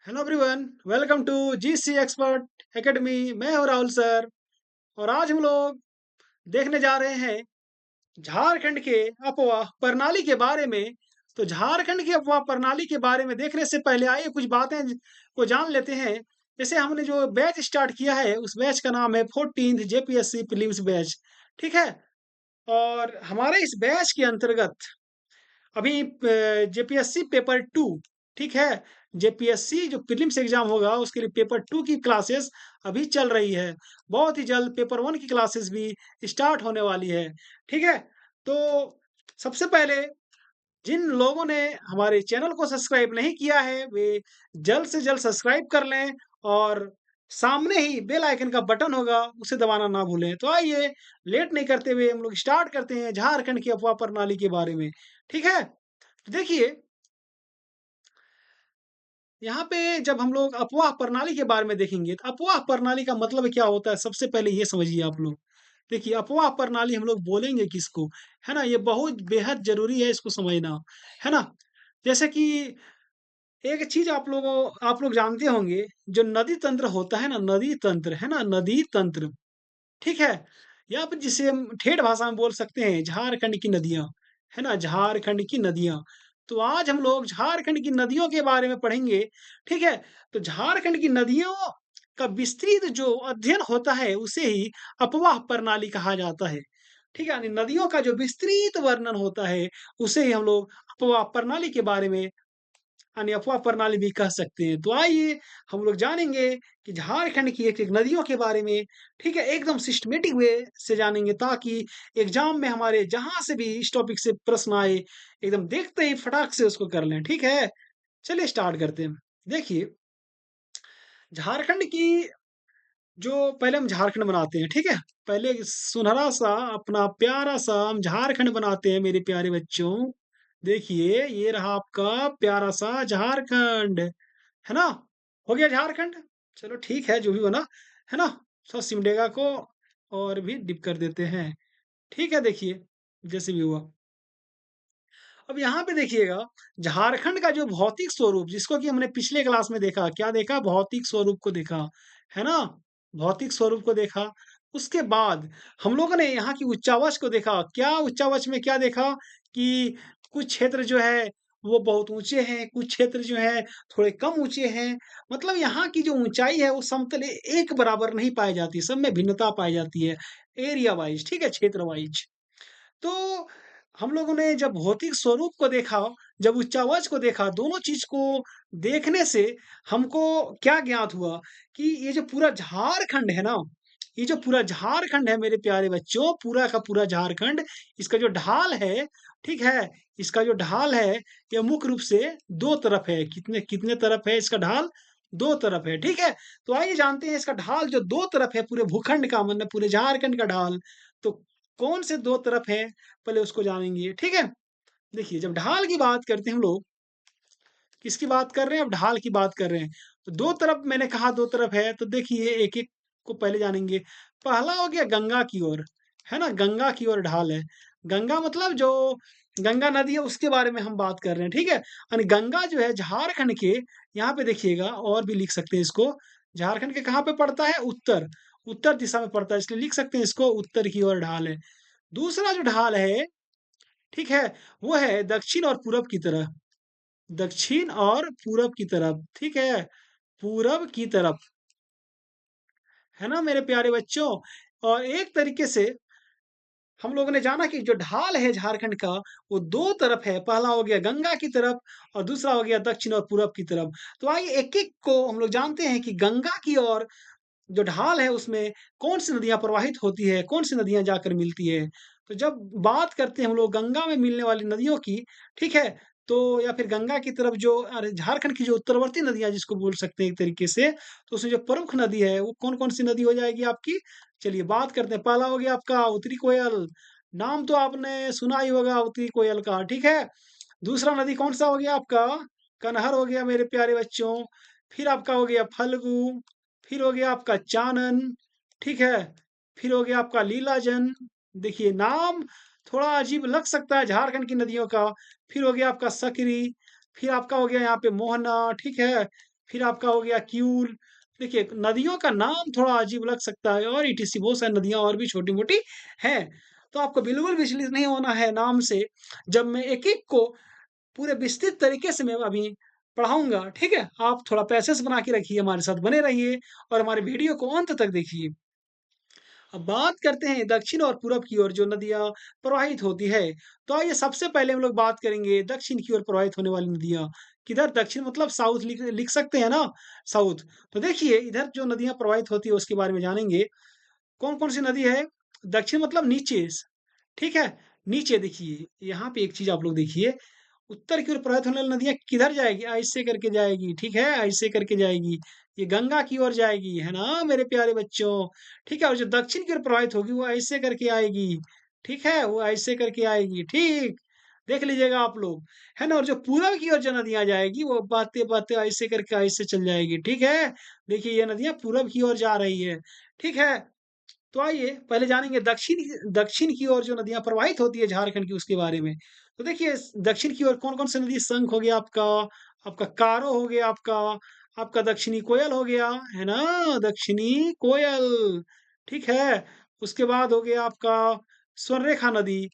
Hello everyone, welcome to GC expert academy. मैं हूं Rahul sir. और आज हम लोग देखने जा रहे हैं झारखंड के अफवाह प्रणाली के बारे में। तो झारखंड की अफवाह प्रणाली के बारे में देखने से पहले आइए कुछ बातें को जान लेते हैं। जैसे हमने जो बैच स्टार्ट किया है उस बैच का नाम है 14th जेपीएससी प्रीलिम्स बैच। ठीक है। और हमारे इस बैच के अंतर्गत अभी जेपीएससी पेपर टू, ठीक है, जेपीएससी जो प्रीलिम्स एग्जाम होगा उसके लिए पेपर टू की क्लासेस अभी चल रही है। बहुत ही जल्द पेपर वन की क्लासेस भी स्टार्ट होने वाली है। ठीक है। तो सबसे पहले जिन लोगों ने हमारे चैनल को सब्सक्राइब नहीं किया है वे जल्द से जल्द सब्सक्राइब कर लें। और सामने ही बेल आइकन का बटन होगा उसे दबाना ना भूलें। तो आइए लेट नहीं करते हुए हम लोग स्टार्ट करते हैं झारखंड की अफवाह प्रणाली के बारे में। ठीक है। तो देखिए, यहाँ पे जब हम लोग अफवाह प्रणाली के बारे में देखेंगे तो अफवाह प्रणाली का मतलब क्या होता है, सबसे पहले ये समझिए आप लोग। देखिए, अफवाह प्रणाली हम लोग बोलेंगे किसको, है ना? ये बहुत बेहद जरूरी है इसको समझना, है ना? जैसे कि एक चीज आप लोग जानते होंगे, जो नदी तंत्र होता है ना, नदी तंत्र, है ना, नदी तंत्र, ठीक है, या फिर जिसे हम ठेठ भाषा में बोल सकते हैं झारखंड की नदियाँ, है ना? झारखंड की नदियाँ। तो आज हम लोग झारखंड की नदियों के बारे में पढ़ेंगे। ठीक है। तो झारखंड की नदियों का विस्तृत जो अध्ययन होता है उसे ही अपवाह प्रणाली कहा जाता है। ठीक है, यानी नदियों का जो विस्तृत वर्णन होता है उसे ही हम लोग अपवाह प्रणाली के बारे में, यानी अफ़वाह प्रणाली भी कह सकते हैं। तो आइए हम लोग जानेंगे कि झारखंड की एक-एक नदियों के बारे में, ठीक है? एकदम सिस्टमैटिक वे से जानेंगे ताकि एग्ज़ाम में हमारे जहाँ से भी इस टॉपिक से प्रश्न आए, एकदम देखते ही फटाक से उसको कर लें, ठीक है? चलिए स्टार्ट करते हैं। देखिए, झारखंड की जो पहले हम झारखंड बनाते हैं, ठीक है? पहले सुनहरा-सा अपना प्यारा-सा हम झारखंड बनाते हैं मेरे प्यारे बच्चों। देखिए, ये रहा आपका प्यारा-सा झारखंड। है ना? हो गया झारखंड? चलो ठीक है, जो भी बना, है ना? थोड़ा सिमडेगा को और भी डिप कर देते हैं। ठीक है, देखिए, जैसे भी हुआ। अब यहाँ पे देखिएगा, झारखंड का जो भौतिक स्वरूप जिसको कि हमने पिछले क्लास में देखा, क्या देखा? भौतिक स्वरूप को देखा, है ना? भौतिक स्वरूप को देखा। उसके बाद हम लोगों ने यहाँ की उच्चावच को देखा। क्या उच्चावच में क्या देखा? कि कुछ क्षेत्र जो है वो बहुत ऊँचे हैं, कुछ क्षेत्र जो हैं थोड़े कम ऊँचे हैं। मतलब यहाँ की जो ऊँचाई है वो समतल एक बराबर नहीं पाई जाती, सब में भिन्नता पाई जाती है, एरिया वाइज़, ठीक है? क्षेत्र वाइज़। तो हम लोगों ने जब भौतिक स्वरूप को देखा, जब उच्चावच को देखा, दोनों चीज़ को देखने से हमको क्या ज्ञात हुआ कि ये जो पूरा झारखंड है ना, ये जो पूरा झारखंड है मेरे प्यारे बच्चों, पूरा का पूरा झारखंड, इसका जो ढाल है, ठीक है? इसका जो ढाल है, ये मुख्य रूप से 2 तरफ है। कितने कितने तरफ है इसका ढाल? 2 तरफ है, ठीक है? तो आइए जानते हैं इसका ढाल जो 2 तरफ है पूरे भूखंड का, मतलब पूरे झारखंड का ढाल, तो कौन से 2 तरफ है, पहले उसको जानेंगे, ठीक है? देखिए, जब ढाल की बात करते हैं हम लोग, किसकी बात कर रहे हैं? अब ढाल की बात कर रहे हैं। तो 2 तरफ मैंने कहा 2 तरफ है, तो देखिए एक-एक को पहले जानेंगे। पहला हो गया गंगा की ओर, है ना? गंगा की ओर ढाल है। गंगा मतलब जो गंगा नदी है उसके बारे में हम बात कर रहे हैं, ठीक है? यानी गंगा जो है झारखंड के, यहाँ पे देखिएगा और भी लिख सकते हैं इसको, झारखंड के कहाँ पे पड़ता है? उत्तर, उत्तर दिशा में पड़ता है, इसलिए लिख सकते हैं इसको उत्तर की ओर ढाल है। दूसरा जो ढाल है, ठीक है? वो है दक्षिण और पूरब की तरफ, दक्षिण और पूरब की तरफ, ठीक है? पूरब की तरफ, है ना मेरे प्यारे बच्चों? और एक तरीके से हम लोगों ने जाना कि जो ढाल है झारखंड का, वो 2 तरफ है। पहला हो गया गंगा की तरफ और दूसरा हो गया दक्षिण और पूरब की तरफ। तो आइए एक-एक को हम लोग जानते हैं कि गंगा की ओर जो ढाल है उसमें कौन-सी नदियाँ प्रवाहित होती है, कौन-सी नदियाँ जाकर मिलती है। तो जब बात करते हैं हम लोग गंगा में मिलने वाली नदियों की, ठीक है? तो या फिर गंगा की तरफ जो झारखंड की जो उत्तरवर्ती नदियाँ जिसको बोल सकते हैं एक तरीके से, तो उसमें जो प्रमुख नदी है वो कौन-कौन सी नदी हो जाएगी आपकी? चलिए बात करते हैं। पहला हो गया आपका उत्तरी कोयल, नाम तो आपने सुना ही होगा उत्तरी कोयल का, ठीक है? दूसरा नदी कौन-सा हो गया आपका? कनहर हो गया मेरे प्यारे बच्चों। फिर आपका हो गया फल्गु, फिर हो गया आपका चानन, ठीक है? फिर हो गया आपका लीलाजन। देखिए नाम थोड़ा अजीब लग सकता है झारखंड की नदियों का। फिर हो गया आपका सकरी, फिर आपका हो गया यहाँ पे मोहना, ठीक है? फिर आपका हो गया क्यूल। देखिए, नदियों का नाम थोड़ा अजीब लग सकता है और ईटीसी बहुत सारी नदियाँ और भी छोटी-मोटी हैं। तो आपको बिल्कुल विचलित नहीं होना है नाम से। जब मैं एक-एक को पूरे विस्तृत तरीके से मैं अभी पढ़ाऊँगा, ठीक है? आप थोड़ा पैसेंस बना के रखिए, हमारे साथ बने रहिए और हमारे वीडियो को अंत तक देखिए। अब बात करते हैं दक्षिण और पूरब की ओर जो नदियाँ प्रवाहित होती है। तो आइए सबसे पहले हम लोग बात करेंगे दक्षिण की ओर प्रवाहित होने वाली नदियाँ। किधर दक्षिण मतलब साउथ लिख लिख सकते हैं ना? साउथ। तो देखिए इधर जो नदियाँ प्रवाहित होती है उसके बारे में जानेंगे। कौन-कौन सी नदी है? दक्षिण मतलब नीचे, ठीक है? नीचे देखिए, यहाँ पे एक चीज़ आप लोग देखिए, उत्तर की ओर प्रवाहित होने वाली नदियाँ किधर जाएगी? ऐसे करके जाएगी, ठीक है? ऐसे करके जाएगी। ये गंगा की ओर जाएगी, है ना मेरे प्यारे बच्चों? ठीक है? और जो दक्षिण की ओर प्रवाहित होगी वो ऐसे करके आएगी, ठीक है? वो ऐसे करके आएगी, ठीक? देख लीजिएगा आप लोग, है ना? और जो पूरब की ओर जो नदियाँ जाएगी वो बहते-बहते ऐसे करके ऐसे चल जाएगी, ठीक है? देखिए ये नदियाँ पूरब की ओर जा रही है, ठीक है? तो आइए पहले जानेंगे दक्षिण की ओर जो नदियाँ प्रवाहित होती है झारखंड की उसके बारे में। तो देखिए दक्षिण की ओर कौन-कौन सी नदी शंख हो गया आपका, आपका कारो हो गया आपका, आपका दक्षिणी कोयल हो गया, है ना? दक्षिणी कोयल, ठीक है? उसके बाद हो गया आपका स्वर्णरेखा नदी,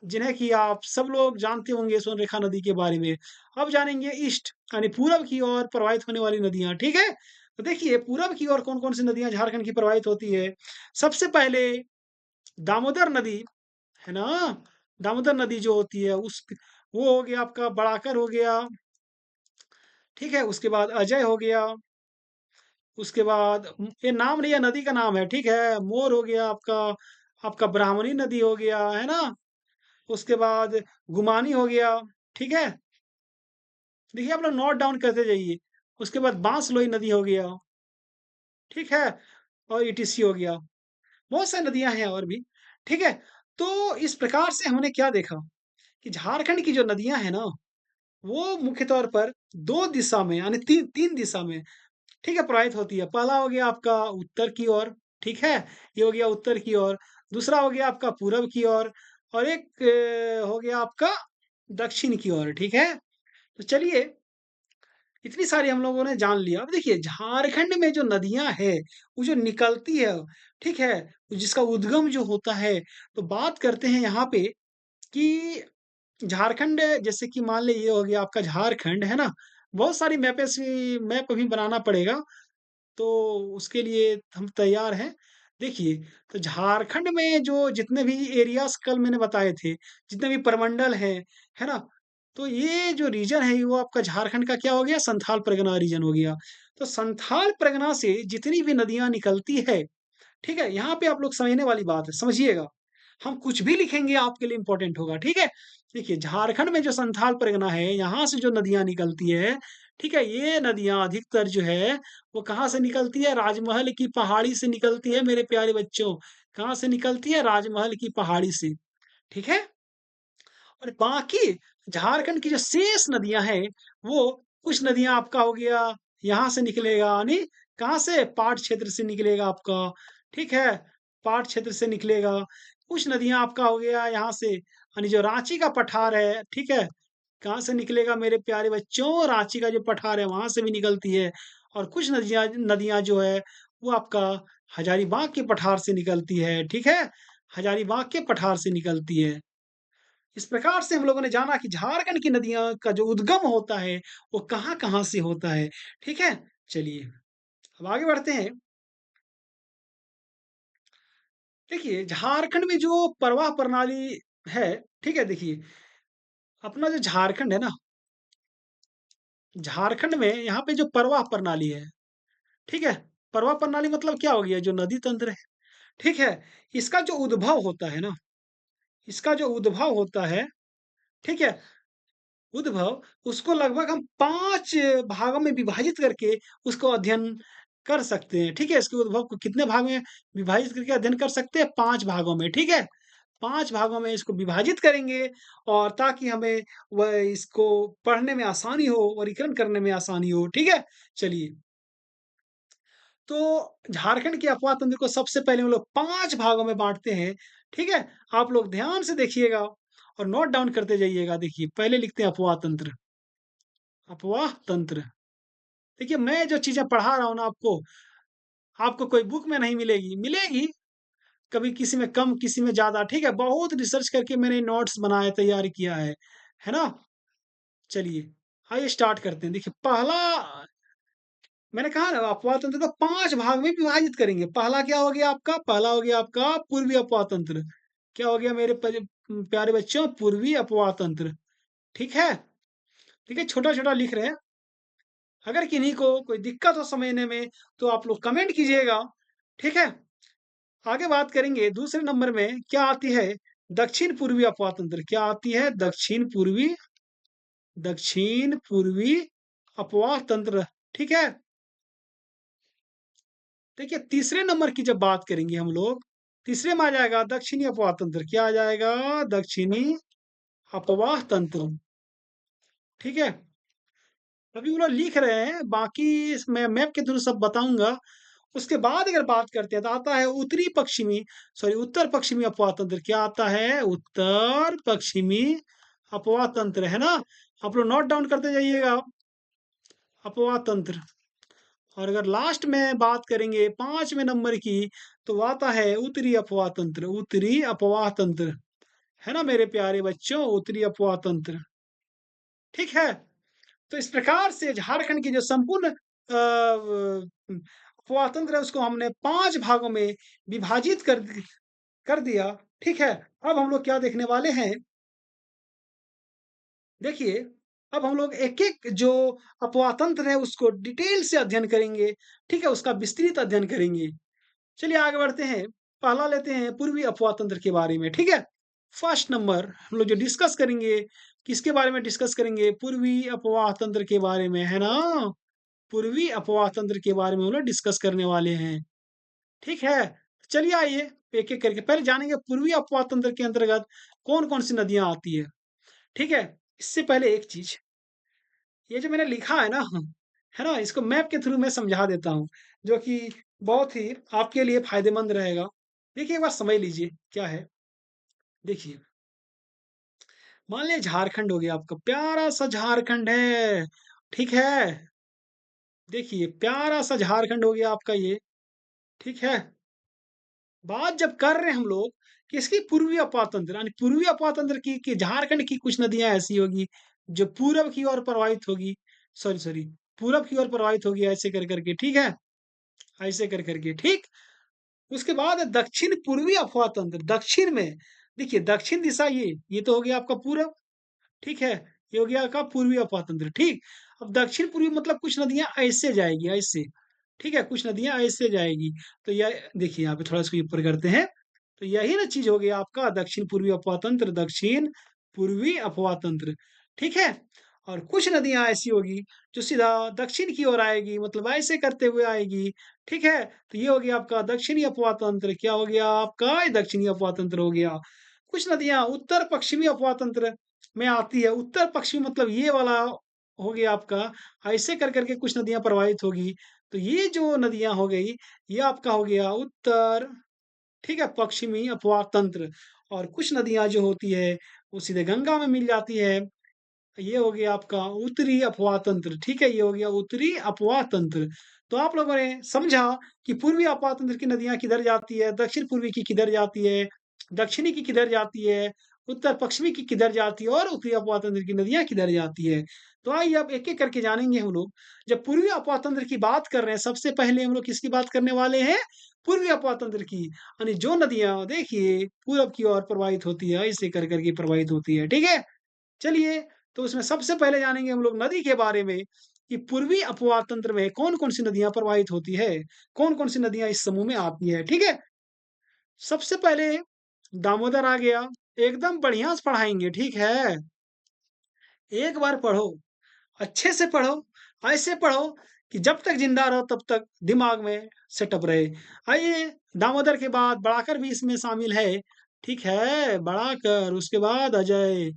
जिन्हें कि आप सब लोग जानते होंगे स्वर्णरेखा नदी के बारे में। अब जानेंगे ईस्ट यानी पूरब की ओर प्रवाहित होने वाली नदियाँ, ठीक है? तो देखिए पूरब की ओर कौन-कौन सी नदियाँ झारखंड की प्रवाहित होती है। सबसे पहले दामोदर नदी, है ना? दामोदर नदी जो होती है उस वो हो गया आपका बड़ाकर हो गया, ठीक है? उसके बाद अजय हो गया, उसके बाद ये नाम नहीं है नदी का नाम है, ठीक है? मोर हो गया आपका, आपका ब्राह्मणी नदी हो गया, है ना? उसके बाद गुमानी हो गया, ठीक है? देखिए आप लोग नोट डाउन करते जाइए। उसके बाद बांसलोई नदी हो गया, ठीक है? और ईटीसी हो गया। बहुत सारी नदियाँ हैं और भी, ठीक है? तो इस प्रकार से हमने क्या देखा कि झारखंड की जो नदियाँ हैं ना, वो मुख्य तौर पर 2 दिशा में यानी 3 दिशा में, ठीक है, प्रवाहित होती है। पहला हो गया आपका उत्तर की ओर, ठीक है? ये हो गया उत्तर की ओर। दूसरा हो गया आपका पूरब की ओर और एक हो गया आपका दक्षिण की ओर, ठीक है? तो चलिए इतनी सारी हम लोगों ने जान लिया। अब देखिए झारखंड में जो नदियाँ हैं, वो जो निकलती है, ठीक है? जिसका उद्गम जो होता है, तो बात करते हैं यहाँ पे कि झारखंड जैसे कि मान लीजिए ये हो गया आपका झारखंड, है ना? बहुत सारी मैप अभी बनाना पड़ेगा, तो उसके लिए हम तैयार हैं। देखिए, तो झारखंड में जो जितने भी एरियाज़ कल मैंने बताए थे, जितने भी प्रमंडल हैं, है ना? तो ये जो रीजन है, वो आपका झारखंड का क्या हो गया? संथाल परगना रीजन हो गया। तो संथाल परगना से जितनी भी नदियाँ निकलती है, ठीक है? यहाँ पे आप लोग समझने वाली बात है, समझिएगा। हम कुछ भी लिखेंगे आपके लिए इम्पोर्टेंट होगा, ठीक है? देखिए, झारखंड में जो संथाल परगना है, यहाँ से जो नदियाँ निकलती है, ठीक है? ये नदियाँ अधिकतर जो है, वो कहाँ से निकलती है? राजमहल की पहाड़ी से निकलती है मेरे प्यारे बच्चों। कहाँ से निकलती है? राजमहल की पहाड़ी से, ठीक है? और बाकी झारखंड की जो शेष नदियाँ हैं, वो कुछ नदियाँ आपका हो गया, यहाँ से निकलेगा यानी कहाँ से? पाट क्षेत्र से निकलेगा आपका, ठीक है? पाट क्षेत्र से निकलेगा। कुछ नदियाँ आपका हो गया यहाँ से यानी जो रांची का पठार है, ठीक है? कहाँ से निकलेगा मेरे प्यारे बच्चों? रांची का जो पठार है, वहाँ से भी निकलती है और कुछ नदियाँ नदियाँ जो है, वो आपका हजारीबाग के पठार से निकलती है, ठीक है? हजारीबाग के पठार से निकलती है। इस प्रकार से हम लोगों ने जाना कि झारखंड की नदियाँ का जो उद्गम होता है, वो कहाँ-कहाँ से होता है, ठीक है? चलिए, अब आगे बढ़ते हैं। देखिए, झारखंड में जो प्रवाह प्रणाली है, ठीक है? देखिए, अपना जो झारखंड है ना, झारखंड में यहाँ पे जो प्रवाह प्रणाली है, ठीक है? प्रवाह प्रणाली मतलब क्या हो गया? जो नदी तंत्र है, ठीक है? इसका जो उद्भव होता है ना, इसका जो उद्भव होता है, ठीक है? उद्भव, उसको लगभग हम 5 भागों में विभाजित करके उसको अध्ययन कर सकते हैं, ठीक है? इसके उद्भव को कितने भाग में विभाजित करके अध्ययन कर सकते हैं? 5 भागों में, ठीक है? 5 भागों में इसको विभाजित करेंगे और ताकि हमें वह इसको पढ़ने में आसानी हो, वर्गीकरण करने में आसानी हो, ठीक है? चलिए, तो झारखंड के अपवाद तंत्र को सबसे पहले हम लोग 5 भागों में बाँटते हैं, ठीक है? आप लोग ध्यान से देखिएगा और नोट डाउन करते जाइएगा। देखिए, पहले लिखते हैं अपवाद तंत्र। अपवाह तंत्र, देखिए मैं जो चीज़ें पढ़ा रहा हूँ ना आपको, आपको कोई बुक में नहीं मिलेगी, मिलेगी कभी किसी में कम, किसी में ज़्यादा, ठीक है? बहुत रिसर्च करके मैंने नोट्स बनाए, तैयार किया है ना? चलिए, आइए स्टार्ट करते हैं। देखिए पहला मैंने कहा ना अपवाद तंत्र को 5 भाग में विभाजित करेंगे। पहला क्या हो गया आपका? पहला हो गया आपका पूर्वी अपवाद तंत्र। क्या हो गया मेरे प्यारे बच्चों? पूर्वी अपवाद तंत्र, ठीक है? ठीक है, छोटा-छोटा लिख रहे हैं। अगर किन्हीं को कोई दिक्कत हो समझने में, तो आप लोग कमेंट कीजिएगा, ठीक है? आगे बात करेंगे दूसरे नंबर में क्या आती है? दक्षिण-पूर्वी अपवाद तंत्र। क्या आती है? दक्षिण-पूर्वी अपवाद तंत्र, ठीक है? देखिए तीसरे नंबर की जब बात करेंगे हम लोग, तीसरे में आ जाएगा दक्षिणी अपवाह तंत्र। क्या आ जाएगा? दक्षिणी अपवाह तंत्र, ठीक है? अभी वो लोग लिख रहे हैं, बाकी मैं मैप के थ्रू सब बताऊंगा। उसके बाद अगर बात करते हैं तो आता है उत्तरी पश्चिमी, सॉरी उत्तर पश्चिमी अपवाह तंत्र। क्या आता है? उत्तर पश्चिमी अपवाह तंत्र, है ना? आप लोग नोट डाउन करते जाइएगा, अपवाह तंत्र। और अगर लास्ट में बात करेंगे 5वें नंबर की, तो आता है उत्तरी अपवाह तंत्र, उत्तरी अपवाह तंत्र, है ना मेरे प्यारे बच्चों? उत्तरी अपवाह तंत्र, ठीक है? तो इस प्रकार से झारखंड की जो संपूर्ण अपवाह तंत्र है उसको हमने 5 भागों में विभाजित कर दिया, ठीक है? अब हम लोग क्या देखने वाले हैं, देखिए अब हम लोग एक-एक जो अपवाह तंत्र है उसको डिटेल से अध्ययन करेंगे, ठीक है? उसका विस्तृत अध्ययन करेंगे। चलिए आगे बढ़ते हैं। पहला लेते हैं पूर्वी अपवाह तंत्र के बारे में, ठीक है? फर्स्ट नंबर हम लोग जो डिस्कस करेंगे, किसके बारे में डिस्कस करेंगे? पूर्वी अपवाह तंत्र के बारे में, है ना? पूर्वी अपवाह तंत्र के बारे में हम लोग डिस्कस करने वाले हैं, ठीक है? चलिए आइए एक-एक करके पहले जानेंगे पूर्वी अपवाह तंत्र के अंतर्गत कौन-कौन सी नदियाँ आती है, ठीक है? इससे पहले एक चीज़, ये जो मैंने लिखा है ना, है ना? इसको मैप के थ्रू मैं समझा देता हूँ, जो कि बहुत ही आपके लिए फ़ायदेमंद रहेगा। देखिए, एक बार समझ लीजिए क्या है। देखिए, मान लीजिए झारखंड हो गया आपका, प्यारा-सा झारखंड है, ठीक है? देखिए, प्यारा-सा झारखंड हो गया आपका ये, ठीक है? बात जब कर रहे हैं हम लोग किसकी? पूर्वी अपातंत्र, यानी पूर्वी अपातंत्र की झारखंड की कुछ नदियाँ ऐसी होगी, जो पूरब की ओर प्रवाहित होगी, सॉरी, पूरब की ओर प्रवाहित होगी ऐसे कर के, ठीक है? ऐसे कर के, ठीक? उसके बाद है दक्षिण पूर्वी अफ़वाह तंत्र, दक्षिण में देखिए दक्षिण दिशा ये तो हो गया आपका पूरब, ठीक है? ये हो गया आपका पूर्वी अफ़वाह तंत्र, ठीक? अब दक्षिण पूर्वी मतलब कुछ नदियाँ ऐसे जाएगी, ऐसे, ठीक है? कुछ नदियाँ ऐसे जाएगी। तो यह देखिए यहाँ पे थोड़ा इसको ऊपर करते हैं, तो यही ना चीज़ हो गया आपका दक्षिण पूर्वी अफ़वाह तंत्र, दक्षिण पूर्वी अफ़वाह तंत्र, ठीक है? और कुछ नदियाँ ऐसी होगी जो सीधा दक्षिण की ओर आएगी, मतलब ऐसे करते हुए आएगी, ठीक है? तो ये हो गया आपका दक्षिणी अपवाह तंत्र। क्या हो गया आपका? ये दक्षिणी अपवाह तंत्र हो गया। कुछ नदियाँ उत्तर पश्चिमी अपवाह तंत्र में आती है। उत्तर पश्चिमी मतलब ये वाला हो गया आपका, ऐसे कर के कुछ नदियाँ प्रवाहित होगी। तो ये जो नदियाँ हो गई, ये आपका हो गया उत्तर, ठीक है? पश्चिमी अपवाह तंत्र। और कुछ नदियाँ जो होती है, वो सीधे गंगा में मिल जाती है। ये हो गया आपका उत्तरी अपवाह तंत्र, ठीक है? ये हो गया उत्तरी अपवाह तंत्र। तो आप लोगों ने समझा कि पूर्वी अपवाह तंत्र की नदियाँ किधर जाती है, दक्षिण-पूर्वी की किधर जाती है, दक्षिणी की किधर जाती है, उत्तर-पश्चिमी की किधर जाती है और उत्तरी अपवाह तंत्र की नदियाँ किधर जाती है। तो आइए अब एक-एक करके जानेंगे हम लोग। जब पूर्वी अपवाह तंत्र की बात कर रहे हैं, सबसे पहले हम लोग किसकी बात करने वाले हैं? पूर्वी अपवाह तंत्र की। यानी जो नदियाँ देखिए पूरब की ओर प्रवाहित होती है, ऐसे कर के प्रवाहित होती है, ठीक है? चलिए, तो उसमें सबसे पहले जानेंगे हम लोग नदी के बारे में कि पूर्वी अपवाह तंत्र में कौन-कौन सी नदियाँ प्रवाहित होती है, कौन-कौन सी नदियाँ इस समूह में आती है, ठीक है? सबसे पहले दामोदर आ गया, एकदम बढ़िया से पढ़ाएँगे, ठीक है? एक बार पढ़ो, अच्छे से पढ़ो, ऐसे पढ़ो कि जब तक ज़िंदा रहो तब तक दिमाग में सेटअप रहे। आइए, दामोदर के बाद बढ़ाकर भी इसमें शामिल है, ठीक है? बढ़ाकर, उसके बाद अजय,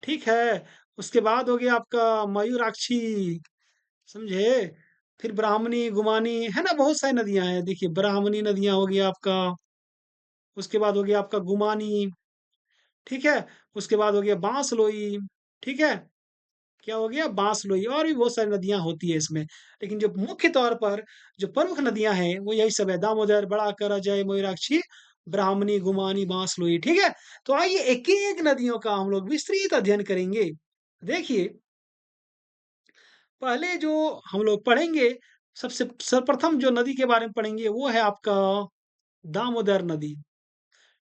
ठीक है? उसके बाद हो गया आपका मयूराक्षी, समझे? फिर ब्राह्मणी, गुमानी, है ना? बहुत सारी नदियाँ हैं। देखिए ब्राह्मणी नदियाँ हो गया आपका, उसके बाद हो गया आपका गुमानी, ठीक है? उसके बाद हो गया बांसलोई, ठीक है? क्या हो गया? बांसलोई और भी बहुत सारी नदियाँ होती है इसमें। लेकिन जो मुख्य तौर पर जो प्रमुख नदियाँ हैं, वो यही सब है दामोदर, बड़ाकर, अजय, मयूराक्षी, ब्राह्मणी, गुमानी, बांसलोई, ठीक है? तो आइए एक-एक नदियों का हम लोग विस्तृत अध्ययन करेंगे। देखिए, पहले जो हम लोग पढ़ेंगे, सबसे सर्वप्रथम जो नदी के बारे में पढ़ेंगे, वो है आपका दामोदर नदी।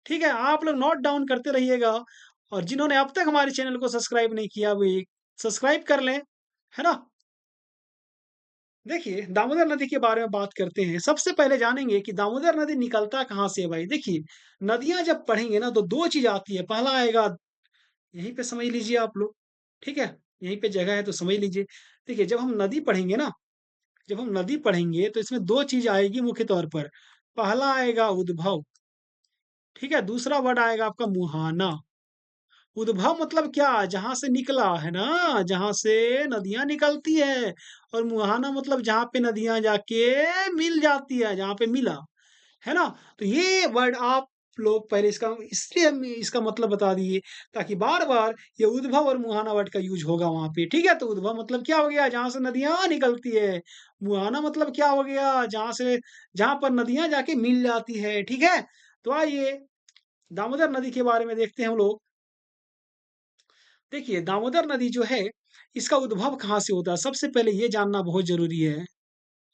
ठीक है? आप लोग नोट डाउन करते रहिएगा और जिन्होंने अब तक हमारे चैनल को सब्सक्राइब नहीं किया, वो ये सब्सक्राइब कर लें, है ना? देखिए, दामोदर नदी के बारे में बात करते हैं। सबसे पहले जानेंगे कि दामोदर नदी निकलता कहाँ से है भाई? देखिए, नदियाँ जब पढ़ेंगे ना तो 2 चीज़ आती है। पहला आएगा यहीं पे समझ लीजिए आप लोग, ठीक है? यहीं पे जगह है तो समझ लीजिए। देखिए, जब हम नदी पढ़ेंगे ना, जब हम नदी पढ़ेंगे तो इसमें 2 चीज़ आएगी मुख्य तौर पर। पहला आएगा उद्भव, ठीक है? दूसरा वर्ड आएगा आपका मुहाना। उद्भव मतलब क्या? जहाँ से निकला, है ना? जहाँ से नदियाँ निकलती है और मुहाना मतलब जहाँ पे नदियाँ जाके मिल जाती है, जहाँ पे मिला, है ना? तो ये वर्ड आप लोग पहले इसका इसलिए हम इसका मतलब बता दिए ताकि बार-बार ये उद्भव और मुहाना वर्ड का यूज़ होगा वहाँ पे, ठीक है? तो उद्भव मतलब क्या हो गया? जहाँ से नदियाँ निकलती है। मुहाना मतलब क्या हो गया? जहाँ पर नदियाँ जाके मिल जाती है, ठीक है? तो आइए दामोदर नदी के बारे में देखते हैं हम लोग। देखिए, दामोदर नदी जो है, इसका उद्भव कहाँ से होता है? सबसे पहले ये जानना बहुत ज़रूरी है।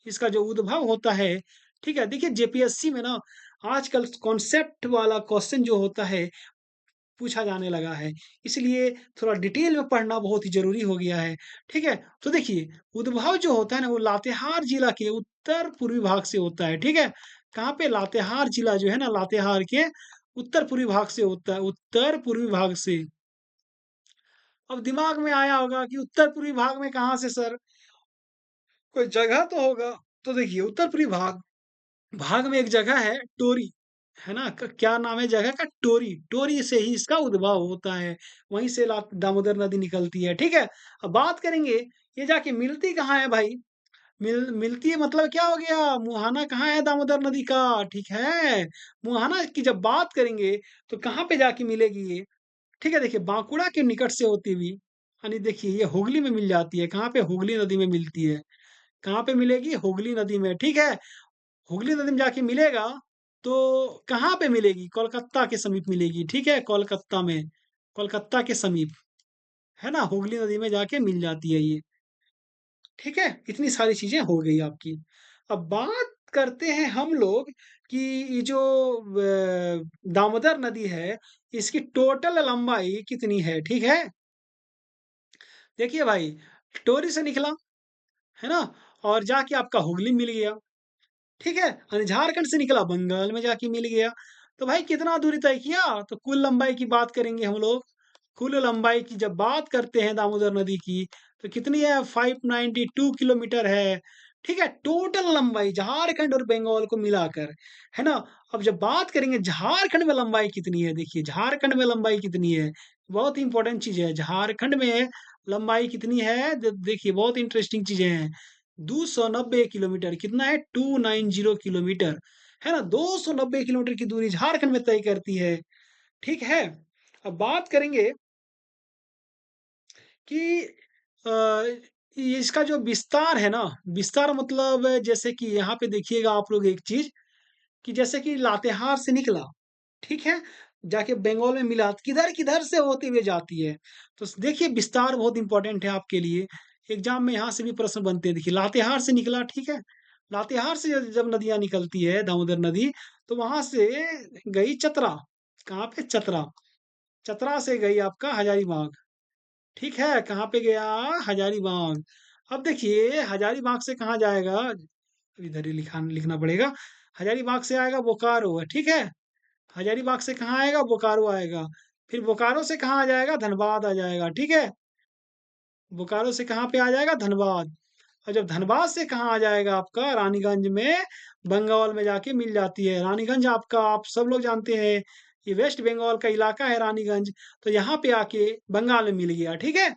इसका जो उद्भव होता है, ठीक है? देखिए जेपीएससी में ना आजकल कॉन्सेप्ट वाला क्वेश्चन जो होता है, पूछा जाने लगा है। इसलिए थोड़ा डिटेल में पढ़ना बहुत ही ज़रूरी हो गया है, ठीक है? तो देखिए, उद्भव जो होता है ना, वो लातेहार जिला के उत्तर-पूर्वी भाग से होता है, ठीक है? कहाँ पे? लातेहार जिला जो है ना, लातेहार के उत्तर-पूर्वी भाग से होता है, उत्तर-पूर्वी भाग से। अब दिमाग में आया होगा कि उत्तर-पूर्वी भाग में कहाँ से सर? कोई जगह तो होगा। तो देखिए उत्तर-पूर्वी भाग भाग में एक जगह है टोरी, है ना? क्या नाम है जगह का? टोरी। टोरी से ही इसका उद्भव होता है। वहीं से ला दामोदर नदी निकलती है, ठीक है? अब बात करेंगे ये जाके मिलती कहाँ है भाई? मिलती है मतलब क्या हो गया? मुहाना कहाँ है दामोदर नदी का? ठीक है? मुहाना की जब बात करेंगे तो कहाँ पे जाके मिलेगी ये? ठीक है, देखिए बाँकुड़ा के निकट से होती हुई यानी देखिए ये हुगली में मिल जाती है। कहाँ पे? हुगली नदी में मिलती है। कहाँ पे मिलेगी? हुगली नदी में, ठीक है? हुगली नदी में जाके मिलेगा, तो कहाँ पे मिलेगी? कोलकाता के समीप मिलेगी, ठीक है? कोलकाता में, कोलकाता के समीप, है ना? हुगली नदी में जाके मिल जाती है ये, ठीक है? इतनी सारी चीज़ें हो गई आपकी। अब बात करते हैं हम लोग कि ये जो दामोदर नदी है, इसकी टोटल लंबाई कितनी है, ठीक है? देखिए भाई, टोरी से निकला, है ना? और जाके आपका हुगली मिल गया, ठीक है? और झारखंड से निकला बंगाल में जाके मिल गया। तो भाई कितना दूरी तय किया? तो कुल लंबाई की बात करेंगे हम लोग। कुल लंबाई की जब बात करते हैं दामोदर नदी की, तो कितनी है? 592 किलोमीटर है, ठीक है? टोटल लंबाई झारखंड और बंगाल को मिलाकर, है ना? अब जब बात करेंगे झारखंड में लंबाई कितनी है, देखिए झारखंड में लंबाई कितनी है? बहुत इंपॉर्टेंट चीज़ है। झारखंड में लंबाई कितनी है? देखिए बहुत इंटरेस्टिंग चीज़ें हैं। 290 किलोमीटर कितना है? 290 किलोमीटर, है ना? 290 किलोमीटर की दूरी झारखंड में तय करती है, ठीक है? अब बात करेंगे कि ये इसका जो विस्तार है ना, विस्तार मतलब जैसे कि यहाँ पे देखिएगा आप लोग एक चीज़ कि जैसे कि लातेहार से निकला, ठीक है? जाके बंगाल में मिला, किधर-किधर से होते हुए जाती है। तो देखिए विस्तार बहुत इम्पोर्टेंट है आपके लिए। एग्ज़ाम में यहाँ से भी प्रश्न बनते हैं। देखिए लातेहार से निकला, ठीक है? लातेहार से जब नदियाँ निकलती है, दामोदर नदी, तो वहाँ से गई चतरा। कहाँ पे? चतरा। चतरा से गई आपका हजारीबाग। ठीक है, कहाँ पे गया? हजारीबाग। अब देखिए हजारीबाग से कहाँ जाएगा? इधर ही लिखना पड़ेगा। हजारीबाग से आएगा बोकारो, ठीक है? हजारीबाग से कहाँ आएगा? बोकारो आएगा। फिर बोकारो से कहाँ आ जाएगा? धनबाद आ जाएगा, ठीक है? बोकारो से कहाँ पे आ जाएगा? धनबाद। और जब धनबाद से कहाँ आ जाएगा आपका? रानीगंज में, बंगाल में जाके मिल जाती है। रानीगंज आपका आप सब लोग जानते हैं, ये वेस्ट बंगाल का इलाका है रानीगंज, तो यहाँ पे आके बंगाल में मिल गया, ठीक है?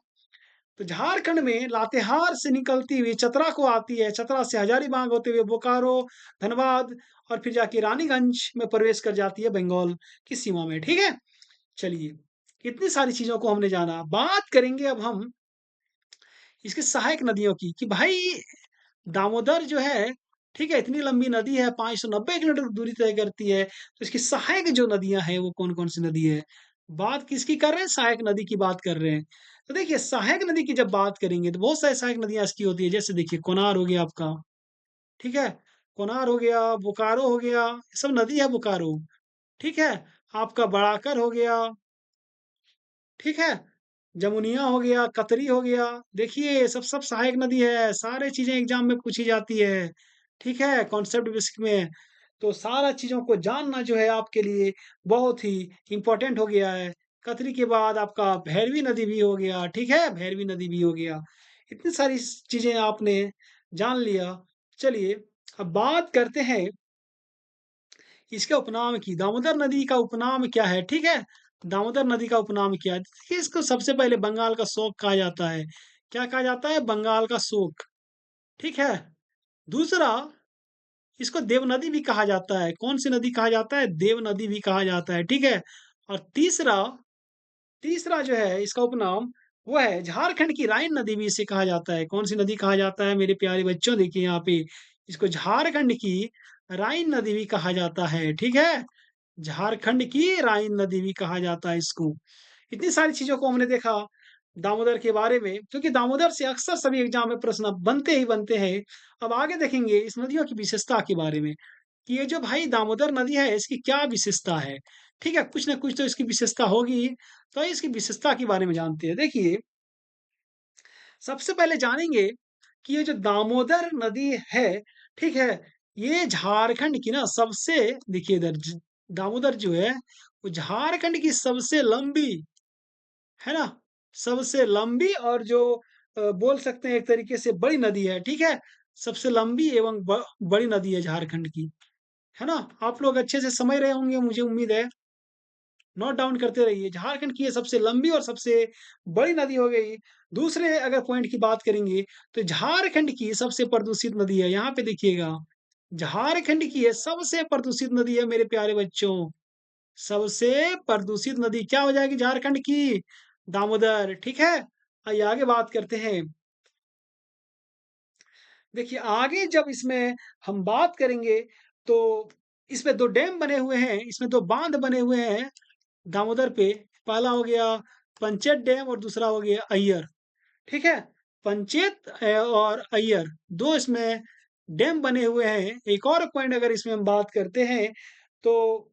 तो झारखंड में लातेहार से निकलती हुई चतरा को आती है, चतरा से हजारीबाग होते हुए बोकारो, धनबाद और फिर जाके रानीगंज में प्रवेश कर जाती है बंगाल की सीमा में, ठीक है? चलिए, इतनी सारी चीज़ों को हमने जाना। बात करेंगे अब हम इसकी सहायक नदियों की कि भाई दामोदर जो है, ठीक है, इतनी लंबी नदी है, 590 किलोमीटर दूरी तय करती है, तो इसकी सहायक जो नदियाँ हैं, वो कौन-कौन सी नदी है? बात किसकी कर रहे हैं? सहायक नदी की बात कर रहे हैं। तो देखिए, सहायक नदी की जब बात करेंगे, तो बहुत सारी सहायक नदियाँ इसकी होती है, जैसे देखिए कोनार हो गया आपका, ठीक है? कोनार हो गया, बोकारो हो गया, ये सब नदी है बोकारो, ठीक है? आपका बड़ाकर हो गया, ठीक है? जमुनिया हो गया, कतरी हो गया, देखिए ये सब सहायक नदी है, सारे चीज़ें एग्ज़ाम में पूछी जाती है, ठीक है? कॉन्सेप्ट बेसिक में, तो सारा चीज़ों को जानना जो है आपके लिए बहुत ही इम्पोर्टेंट हो गया है। कतरी के बाद आपका भैरवी नदी भी हो गया, ठीक है? भैरवी नदी भी हो गया। इतनी सारी चीज़ें आपने जान लिया। चलिए, अब बात करते हैं इसके उपनाम की, दामोदर नदी का उपनाम क्या है, ठीक है? दामोदर नदी का उपनाम क्या है? देखिए इसको सबसे पहले बंगाल का शोक कहा जाता है। क्या कहा जाता है? बंगाल का शोक, ठीक है? दूसरा, इसको देव नदी भी कहा जाता है। कौन-सी नदी कहा जाता है? देव नदी भी कहा जाता है, ठीक है? और तीसरा तीसरा जो है इसका उपनाम वो है झारखंड की राइन नदी भी इसे कहा जाता है। कौन-सी नदी कहा जाता है मेरे प्यारे बच्चों? देखिए यहाँ पे, इसको झारखंड की राइन नदी भी कहा जाता है, ठीक है? झारखंड की राइन नदी भी कहा जाता है इसको। इतनी सारी चीज़ों को हमने देखा दामोदर के बारे में, क्योंकि दामोदर से अक्सर सभी एग्ज़ाम में प्रश्न बनते ही बनते हैं। अब आगे देखेंगे इस नदियों की विशेषता के बारे में, कि ये जो भाई दामोदर नदी है इसकी क्या विशेषता है? ठीक है, कुछ न कुछ तो इसकी विशेषता होगी ही, तो आइए इसकी विशेषता के बारे में जानते हैं। देखिए, सबसे पहले जानेंगे कि ये जो दामोदर नदी है, ठीक है? ये झारखंड की ना सबसे, देखिए इधर दामोदर जो है, वो झारखंड की सबसे लंबी, है ना? सबसे लंबी और जो बोल सकते हैं एक तरीके से बड़ी नदी है, ठीक है? सबसे लंबी एवं बड़ी नदी है झारखंड की, है ना? आप लोग अच्छे से समझ रहे होंगे मुझे उम्मीद है। नोट डाउन करते रहिए। झारखंड की ये सबसे लंबी और सबसे बड़ी नदी हो गई। दूसरे अगर पॉइंट की बात करेंगे, तो झारखंड की सबसे प्रदूषित नदी है। यहाँ पे देखिएगा, झारखंड की ये सबसे प्रदूषित नदी है मेरे प्यारे बच्चों। सबसे प्रदूषित नदी क्या हो जाएगी झारखंड की? दामोदर, ठीक है? आइए आगे बात करते हैं। देखिए आगे जब इसमें हम बात करेंगे, तो इसमें 2 डैम बने हुए हैं, इसमें 2 बाँध बने हुए हैं दामोदर पे। पहला हो गया पंचेत डैम और दूसरा हो गया अय्यर, ठीक है? पंचेत और अय्यर 2 इसमें डैम बने हुए हैं। एक और पॉइंट अगर इसमें हम बात करते हैं, तो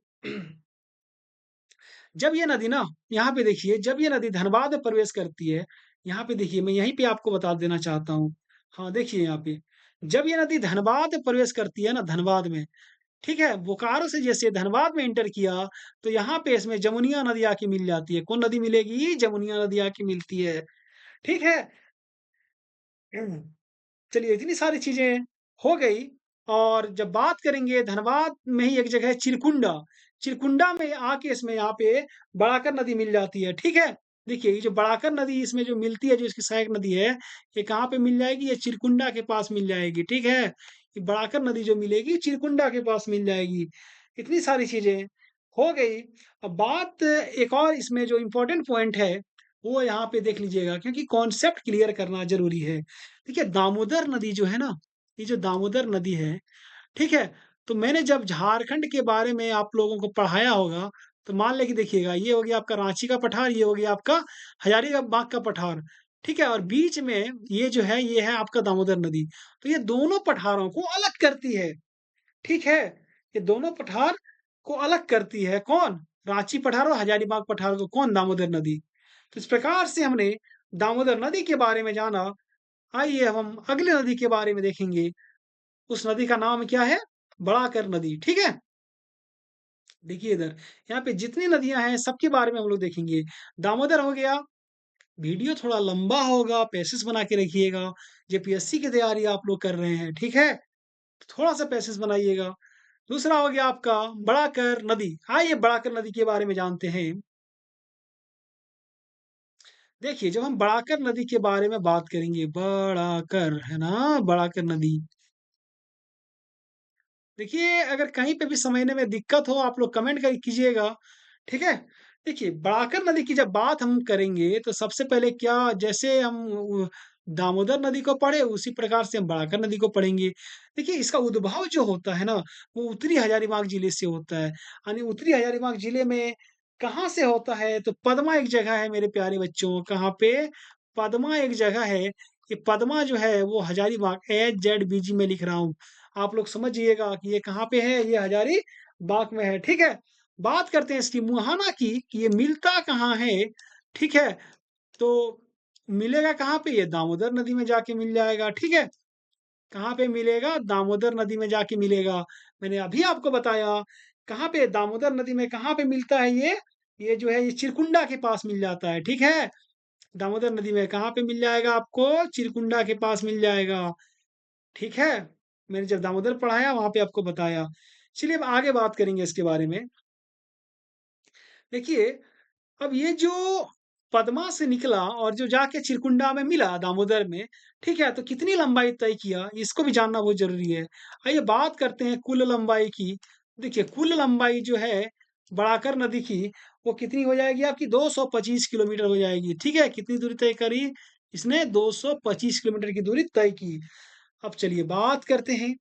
जब ये नदी ना, यहाँ पे देखिए जब ये नदी धनबाद में प्रवेश करती है, यहाँ पे देखिए मैं यहीं पे आपको बता देना चाहता हूँ। हाँ, देखिए यहाँ पे, जब ये नदी धनबाद में प्रवेश करती है ना, धनबाद में, ठीक है? बोकारो से जैसे धनबाद में एंटर किया, तो यहाँ पे इसमें जमुनिया नदी आके मिल जाती है। कौन नदी मिलेगी? जमुनिया नदी आके मिलती है, ठीक है? हम्म, चलिए इतनी सारी चीज़ें हो गई, और जब बात करेंगे धनबाद में ही एक जगह है चिरकुंडा। चिरकुंडा में आके इसमें यहाँ पे बड़ाकर नदी मिल जाती है, ठीक है? देखिए ये जो बड़ाकर नदी इसमें जो मिलती है, जो इसकी सहायक नदी है, ये कहाँ पे मिल जाएगी? ये चिरकुंडा के पास मिल जाएगी, ठीक है? ये बड़ाकर नदी जो मिलेगी चिरकुंडा के पास मिल जाएगी। इतनी सारी चीज़ें हो गई। अब बात एक और इसमें जो इम्पोर्टेंट पॉइंट है, वो यहाँ पे देख लीजिएगा, क्योंकि कॉन्सेप्ट क्लियर करना ज़रूरी है। देखिए दामोदर नदी जो है ना, ये जो दामोदर नदी है, ठीक है? तो मैंने जब झारखंड के बारे में आप लोगों को पढ़ाया होगा, तो मान लें कि देखिएगा ये हो गया आपका रांची का पठार, ये हो गया आपका हजारीबाग का पठार, ठीक है? और बीच में ये जो है, ये है आपका दामोदर नदी। तो ये दोनों पठारों को अलग करती है, ठीक है? ये दोनों पठार को अलग करती है कौन? रांची पठार और हजारीबाग पठार को कौन? दामोदर नदी। तो इस प्रकार से हमने दामोदर नदी के बारे में जाना। आइए अब हम अगली नदी के बारे में देखेंगे। उस नदी का नाम क्या है? बड़ाकर नदी, ठीक है? देखिए इधर, यहाँ पे जितनी नदियाँ हैं सबके बारे में हम लोग देखेंगे। दामोदर हो गया, वीडियो थोड़ा लंबा होगा, पैसेज बना के रखिएगा। जेपीएससी की तैयारी आप लोग कर रहे हैं, ठीक है? थोड़ा-सा पैसेज बनाइएगा। दूसरा हो गया आपका बड़ाकर नदी। आइए बड़ाकर नदी के बारे में जानते हैं। देखिए, जब हम बड़ाकर नदी के बारे में बात करेंगे, बड़ाकर, है ना? बड़ाकर नदी। देखिए, अगर कहीं पे भी समझने में दिक्कत हो, आप लोग कमेंट कर कीजिएगा, ठीक है? देखिए, बड़ाकर नदी की जब बात हम करेंगे, तो सबसे पहले क्या, जैसे हम दामोदर नदी को पढ़े, उसी प्रकार से हम बड़ाकर नदी को पढ़ेंगे। देखिए, इसका उद्भव जो होता है ना, वो उत्तरी हजारीबाग जिले से होता है। यानी उत्तरी हजारीबाग जिले में कहाँ से होता है? तो पदमा एक जगह है मेरे प्यारे बच्चों, कहाँ पे? पदमा एक जगह है। ये पदमा जो है वो हजारीबाग HZBG में लिख रहा हूँ। आप लोग समझिएगा कि ये कहाँ पे है? ये हजारीबाग में है, ठीक है? बात करते हैं इसकी मुहाना की कि ये मिलता कहाँ है? ठीक है? तो मिलेगा कहाँ पे? ये दामोदर नदी में जाके मिल जाएगा, ठीक है? कहाँ पे मिलेगा? दामोदर नदी में जाके मिलेगा। मैंने अभी आपको बताया, कहाँ पे दामोदर नदी में कहाँ पे मिलता है ये? ये जो है ये चिरकुंडा के पास मिल जाता है, ठीक है? दामोदर नदी में कहाँ पे मिल जाएगा आपको? चिरकुंडा के पास मिल जाएगा, ठीक है? मैंने जब दामोदर पढ़ाया वहाँ पे आपको बताया। चलिए अब आगे बात करेंगे इसके बारे में। देखिए, अब ये जो पदमा से निकला और जो जाके चिरकुंडा में मिला दामोदर में, ठीक है? तो कितनी लंबाई तय किया, इसको भी जानना बहुत ज़रूरी है। आइए बात करते हैं कुल लंबाई की। देखिए, कुल लंबाई जो है बड़ाकर नदी की, वो कितनी हो जाएगी आपकी? 225 किलोमीटर हो जाएगी, ठीक है? कितनी दूरी तय करी? इसने 225 किलोमीटर की दूरी तय की। अब चलिए बात करते हैं,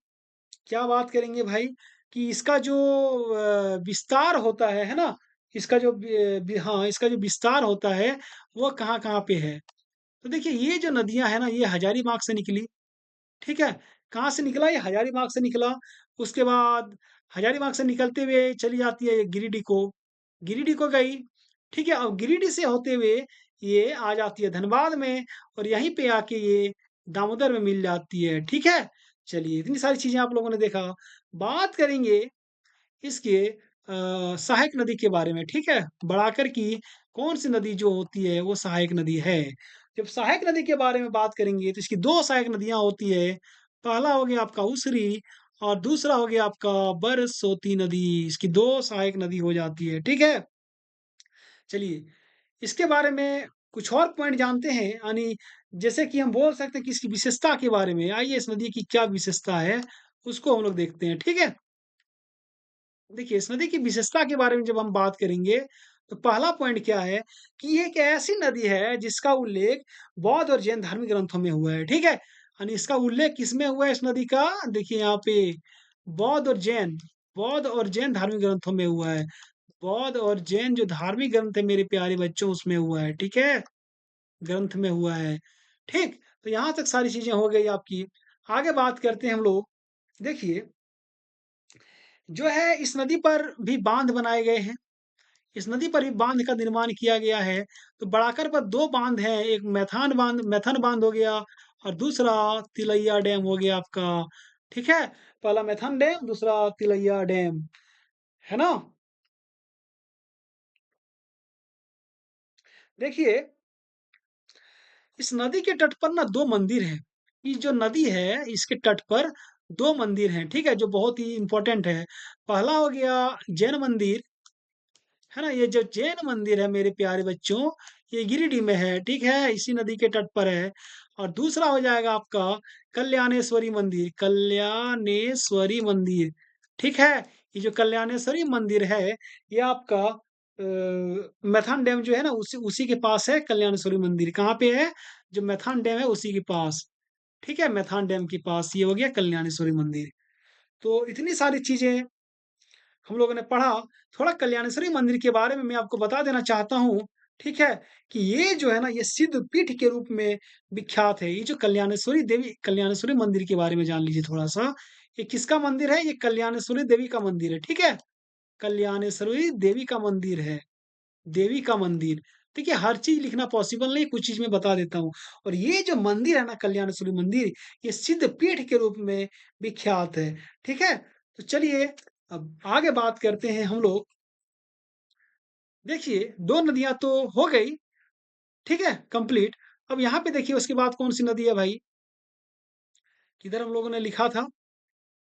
क्या बात करेंगे भाई कि इसका जो विस्तार होता है ना? इसका जो हाँ, इसका जो विस्तार होता है, वो कहाँ-कहाँ पे है? तो देखिए ये जो नदियाँ हैं ना, ये हजारीबाग से निकली, ठीक है? कहाँ से निकला? ये हजारीबाग से निकला। उसके बाद हजारीबाग से निकलते हुए चली जाती है ये गिरिडीह को गई, ठीक है? अब गिरिडीह से होते हुए ये आ जाती है धनबाद में और यहीं पे आके ये दामोदर में मिल जाती है, ठीक है? चलिए इतनी सारी चीज़ें आप लोगों ने देखा। बात करेंगे इसके सहायक नदी के बारे में, ठीक है? बढ़ाकर की कौन-सी नदी जो होती है वो सहायक नदी है। जब सहायक नदी के बारे में बात करेंगे तो इसकी 2 सहायक नदियाँ होती है। पहला हो गया आपका उसरी और दूसरा हो गया आपका बरसोती नदी। इसकी 2 सहायक नदी हो जाती है, ठीक है? चलिए, इसके बारे में कुछ और पॉइंट जानते हैं यानी जैसे कि हम बोल सकते हैं कि इसकी विशेषता के बारे में। आइए इस नदी की क्या विशेषता है, उसको हम लोग देखते हैं, ठीक है? देखिए, इस नदी की विशेषता के बारे में जब हम बात करेंगे, तो पहला पॉइंट क्या है कि ये एक ऐसी नदी है जिसका उल्लेख बौद्ध और जैन धार्मिक ग्रंथों में हुआ है, ठीक है? यानी इसका उल्लेख किसमें हुआ है इस नदी का? देखिए यहाँ पे बौद्ध और जैन बौद्ध और जैन धार्मिक ग्रंथों में हुआ है। बौद्ध और जैन जो धार्मिक ग्रंथ है मेरे प्यारे बच्चों उसमें हुआ है, ठीक है? ग्रंथ में हुआ है, ठीक? तो यहाँ तक सारी चीज़ें हो गई आपकी। आगे बात करते हैं हम लोग। देखिए, जो है इस नदी पर भी बाँध बनाए गए हैं। इस नदी पर भी बाँध का निर्माण किया गया है। तो बड़ाकर पर 2 बाँध हैं, एक मैथन बाँध हो गया और दूसरा तिलैया डैम हो गया आपका, ठीक है? पहला मैथन डैम, दूसरा तिलैया डैम, है ना? देखिए, इस नदी के तट पर ना 2 मंदिर हैं। ये जो नदी है, इसके तट पर 2 मंदिर हैं, ठीक है? जो बहुत ही इम्पोर्टेंट है। पहला हो गया जैन मंदिर है ना? ये जो जैन मंदिर है मेरे प्यारे बच्चों, ये गिरिडीह में है, ठीक है? इसी नदी के तट पर है। और दूसरा हो जाएगा आपका कल्याणेश्वरी मंदिर, ठीक है? ये जो कल्याणेश्वरी मंदिर है, ये आपका मैथन डैम जो है ना, उसी उसी के पास है कल्याणेश्वरी मंदिर। कहाँ पे है? जो मैथन डैम है, उसी के पास, ठीक है? मैथन डैम के पास ये हो गया कल्याणेश्वरी मंदिर। तो इतनी सारी चीज़ें हम लोगों ने पढ़ा, थोड़ा कल्याणेश्वरी मंदिर के बारे में मैं आपको बता देना चाहता हूँ, ठीक है? कि ये जो है ना, ये सिद्ध पीठ के रूप में विख्यात है। ये जो कल्याणेश्वरी मंदिर के बारे में जान लीजिए थोड़ा-सा। ये किसका मंदिर है? ये कल्याणेश्वरी देवी का मंदिर है, ठीक है? कल्याणेश्वरी देवी का मंदिर है, देवी का मंदिर। देखिए, हर चीज़ लिखना पॉसिबल नहीं, कुछ चीज़ मैं बता देता हूँ। और ये जो मंदिर है ना, कल्याणेश्वरी मंदिर, ये सिद्ध पीठ के रूप में विख्यात है, ठीक है? तो चलिए, अब आगे बात करते हैं हम लोग। देखिए, 2 नदियाँ तो हो गई, ठीक है? कंप्लीट। अब यहाँ पे देखिए उसके बाद कौन-सी नदी है भाई? किधर हम लोगों ने लिखा था?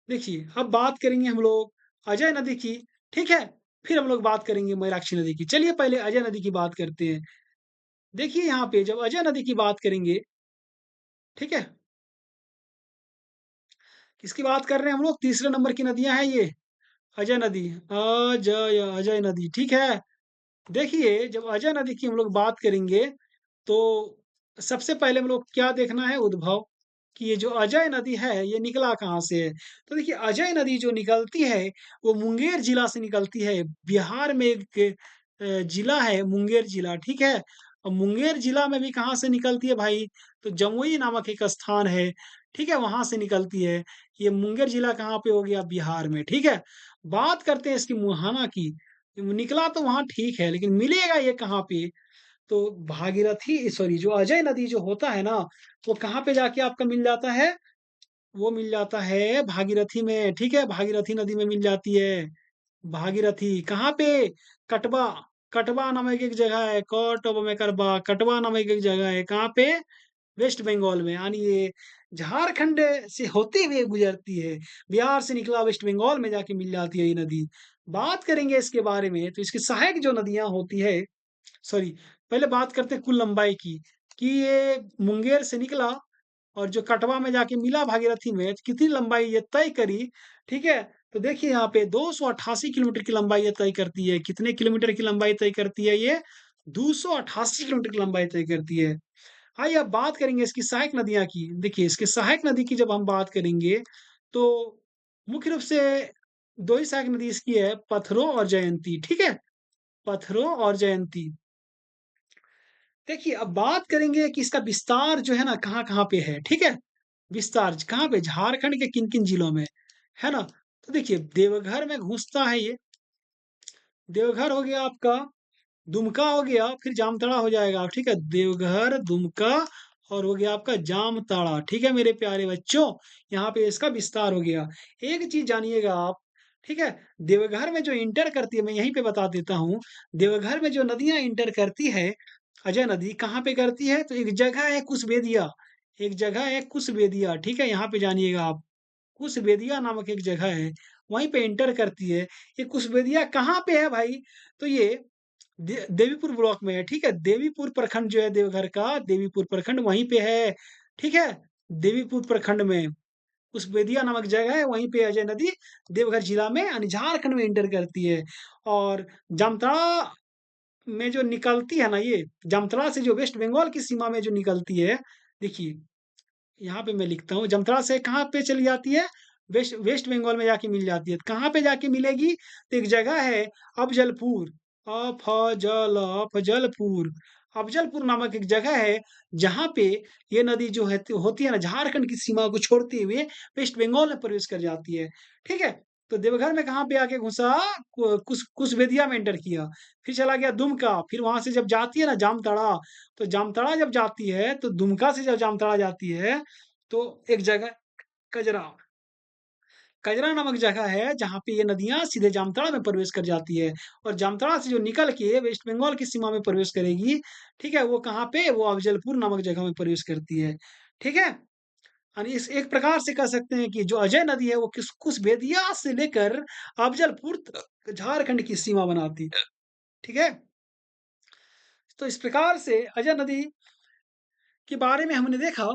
देखिए, अब बात करेंगे हम लोग अजय नदी की, ठीक है? फिर हम लोग बात करेंगे मयराक्षी नदी की। चलिए पहले अजय नदी की बात करते हैं। देखिए यहाँ पे जब अजय नदी की बात करेंगे, ठीक है? किसकी बात कर रहे हैं हम लोग? तीसरे नंबर की नदियाँ हैं ये, अजय नदी। अजय नदी, ठीक है? देखिए, जब अजय नदी की हम लोग बात करेंगे, तो सबसे पहले हम लोग क्या देखना है उद्भव, कि ये जो अजय नदी है, ये निकला कहाँ से है? तो देखिए अजय नदी जो निकलती है, वो मुंगेर जिला से निकलती है। बिहार में एक जिला है मुंगेर जिला, ठीक है? और मुंगेर जिला में भी कहाँ से निकलती है भाई? तो जमुई नामक एक स्थान है, ठीक है? वहाँ से निकलती है। ये मुंगेर जिला कहाँ पे हो गया? बिहार में, ठीक है? बात करते हैं इसकी मुहाना की। निकला तो वहाँ ठीक है, लेकिन मिलेगा ये कहाँ पे? तो भागीरथी सॉरी जो अजय नदी जो होता है ना, वो कहाँ पे जाके आपका मिल जाता है? वो मिल जाता है भागीरथी में, ठीक है? भागीरथी नदी में मिल जाती है। भागीरथी कहाँ पे? कटवा, कटवा नामक एक जगह है, कौटब में करबा, कटवा नामक एक जगह है, कहाँ पे? वेस्ट बंगाल में, यानी ये झारखंड से होते हुए गुजरती है। बिहार से निकला वेस्ट बंगाल में जाके मिल जाती है ये नदी। बात करेंगे इसके बारे में, तो इसकी सहायक जो नदियाँ होती है सॉरी, पहले बात करते हैं कुल लंबाई की, कि ये मुंगेर से निकला और जो कटवा में जाके मिला भागीरथी में, तो कितनी लंबाई ये तय करी, ठीक है? तो देखिए यहाँ पे 288 किलोमीटर की लंबाई ये तय करती है। कितने किलोमीटर की लंबाई तय करती है ये? 288 किलोमीटर की लंबाई तय करती है। आइए अब बात करेंगे इसकी सहायक नदियाँ की। देखिए इसकी सहायक नदी की जब हम बात करेंगे, तो मुख्य रूप से 2 ही सहायक नदी इसकी है, पथरो और जयंती, ठीक है? पथरो और जयंती। देखिए, अब बात करेंगे कि इसका विस्तार जो है ना कहाँ-कहाँ पे है, ठीक है? विस्तार कहाँ पे? झारखंड के किन-किन जिलों में, है ना? तो देखिए देवघर में घुसता है ये, देवघर हो गया आपका, दुमका हो गया, फिर जामताड़ा हो जाएगा, ठीक है? देवघर, दुमका और हो गया आपका जामताड़ा, ठीक है मेरे प्यारे बच्चों? यहाँ पे इसका विस्तार हो गया। एक चीज़ जानिएगा आप, ठीक है? देवघर में जो इंटर करती है, मैं यहीं पे बता देता हूँ, देवघर में जो नदियाँ इंटर करती है, अजय नदी कहाँ पे करती है? तो एक जगह है कुशवेदिया, एक जगह है कुशवेदिया, ठीक है? यहाँ पे जानिएगा आप। कुशवेदिया नामक एक जगह है, वहीं पे एंटर करती है। ये कुशवेदिया कहाँ पे है भाई? तो ये देवीपुर ब्लॉक में है, ठीक है? देवीपुर प्रखंड जो है देवघर का, देवीपुर प्रखंड वहीं पे है, ठीक है? देवीपुर प्रखंड में कुशवेदिया नामक जगह है, वहीं पे अजय नदी देवघर जिला में यानी झारखंड में एंटर करती है। और जामताड़ा में जो निकलती है ना ये, जामताड़ा से जो वेस्ट बंगाल की सीमा में जो निकलती है, देखिए यहाँ पे मैं लिखता हूँ जमताड़ा से कहाँ पे चली जाती है? वेस्ट वेस्ट बंगाल में जाके मिल जाती है। कहाँ पे जाके मिलेगी? तो एक जगह है अफजलपुर, अफजलपुर, अफजलपुर नामक एक जगह है, जहाँ पे ये नदी जो है होती है ना झारखंड की सीमा को छोड़ते हुए वेस्ट बंगाल में प्रवेश कर जाती है। ठीक है? तो देवघर में कहाँ पे आके घुसा? कुशवेदिया में एंटर किया, फिर चला गया दुमका, फिर वहां से जब जाती है ना जामताड़ा, तो जामताड़ा जब जाती है, तो दुमका से जब जामताड़ा जाती है, तो एक जगह कजरा, कजरा नामक जगह है जहाँ पे ये नदियाँ सीधे जामताड़ा में प्रवेश कर जाती है और जामताड़ा से जो निकल के वेस्ट बंगाल की सीमा में प्रवेश करेगी, ठीक है? वो कहाँ पे? वो अफजलपुर नामक जगह में प्रवेश करती है। ठीक है? यानी इस एक प्रकार से कह सकते हैं कि जो अजय नदी है वो किस कुशवेदिया से लेकर अफजलपुर तक झारखंड की सीमा बनाती है। ठीक है? तो इस प्रकार से अजय नदी के बारे में हमने देखा,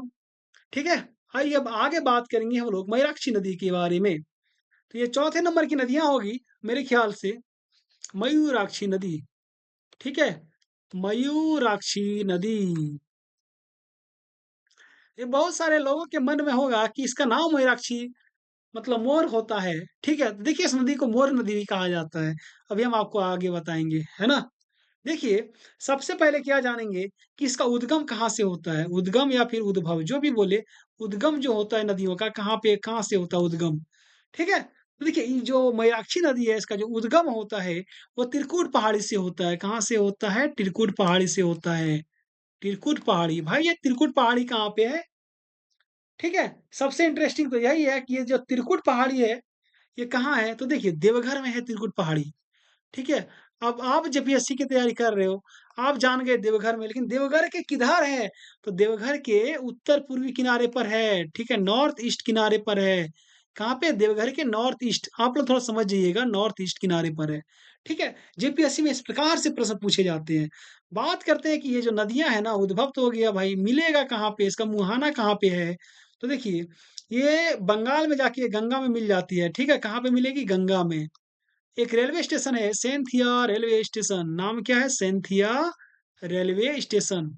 ठीक है? आइए अब आगे बात करेंगे हम लोग मयूराक्षी नदी के बारे में। तो ये चौथे नंबर की नदियाँ होगी मेरे ख्याल से मयूराक्षी नदी, ठीक है? मयूराक्षी नदी। ये बहुत सारे लोगों के मन में होगा कि इसका नाम मयूराक्षी मतलब मोर होता है, ठीक है? तो देखिए इस नदी को मोर नदी भी कहा जाता है। अभी हम आपको आगे बताएँगे, है ना? देखिए, सबसे पहले क्या जानेंगे कि इसका उद्गम कहाँ से होता है? उद्गम या फिर उद्भव जो भी बोले, उद्गम जो होता है नदियों का कहाँ पे कहाँ से होता है उद्गम, ठीक है? तो देखिए ये जो मयूराक्षी नदी है इसका जो उद्गम होता है, वो त्रिकुट पहाड़ी से होता है। कहाँ से होता है? त्रिकुट पहाड़ी से होता है। त्रिकुट पहाड़ी, भाई ये त्रिकुट पहाड़ी कहाँ पे है? ठीक है? सबसे इंटरेस्टिंग तो यही है कि ये जो त्रिकुट पहाड़ी है, ये कहाँ है? तो देखिए देवघर में है त्रिकुट पहाड़ी। ठीक है? अब आप जेपीएससी की तैयारी कर रहे हो, आप जान गए देवघर में, लेकिन देवघर के किधर है? तो देवघर के उत्तर-पूर्वी किनारे पर है, ठीक है? नॉर्थ ईस्ट किनारे पर है। कहाँ पे? देवघर के नॉर्थ ईस्ट, आप लोग थोड़ा समझ जाइएगा नॉर्थ ईस्ट किनारे पर है, ठीक है? जेपीएससी में इस प्रकार से प्रश्न पूछे जाते हैं। बात करते हैं कि ये जो नदियाँ हैं ना, उद्भव तो हो गया भाई, मिलेगा कहाँ पे? इसका मुहाना कहाँ पे है? तो देखिए, ये बंगाल में जाके गंगा में मिल जाती है, ठीक है? कहाँ पे मिलेगी? गंगा में। एक रेलवे स्टेशन है सेंथिया रेलवे स्टेशन, नाम क्या है? Senthia railway station.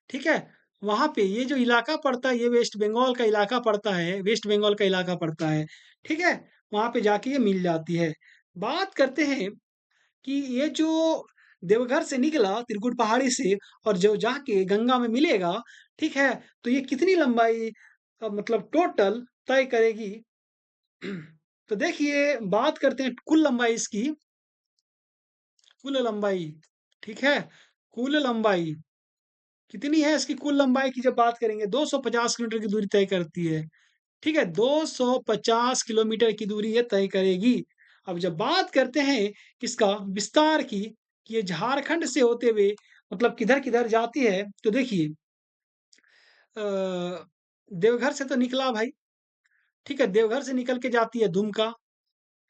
ठीक है? वहाँ पे ये जो इलाका पड़ता है, ये वेस्ट बंगाल का इलाका पड़ता है, वेस्ट बंगाल का इलाका पड़ता है, ठीक है? वहाँ पे जाके ये मिल जाती है। बात करते हैं कि ये जो देवघर से निकला त्रिकुट पहाड़ी से और जो जाके गंगा में मिलेगा, ठीक है? तो ये कितनी लंबाई मतलब टोटल तय करेगी? तो देखिए बात करते हैं कुल लंबाई इसकी, कुल लंबाई, ठीक है? कुल लंबाई कितनी है इसकी कुल लंबाई की जब बात करेंगे 250 किलोमीटर की दूरी तय करती है। ठीक है? 250 किलोमीटर की दूरी ये तय करेगी। अब जब बात करते हैं किसका विस्तार की, कि ये झारखंड से होते हुए मतलब किधर-किधर जाती है, तो देखिए अ, देवघर से तो निकला भाई, ठीक है? देवघर से निकल के जाती है दुमका,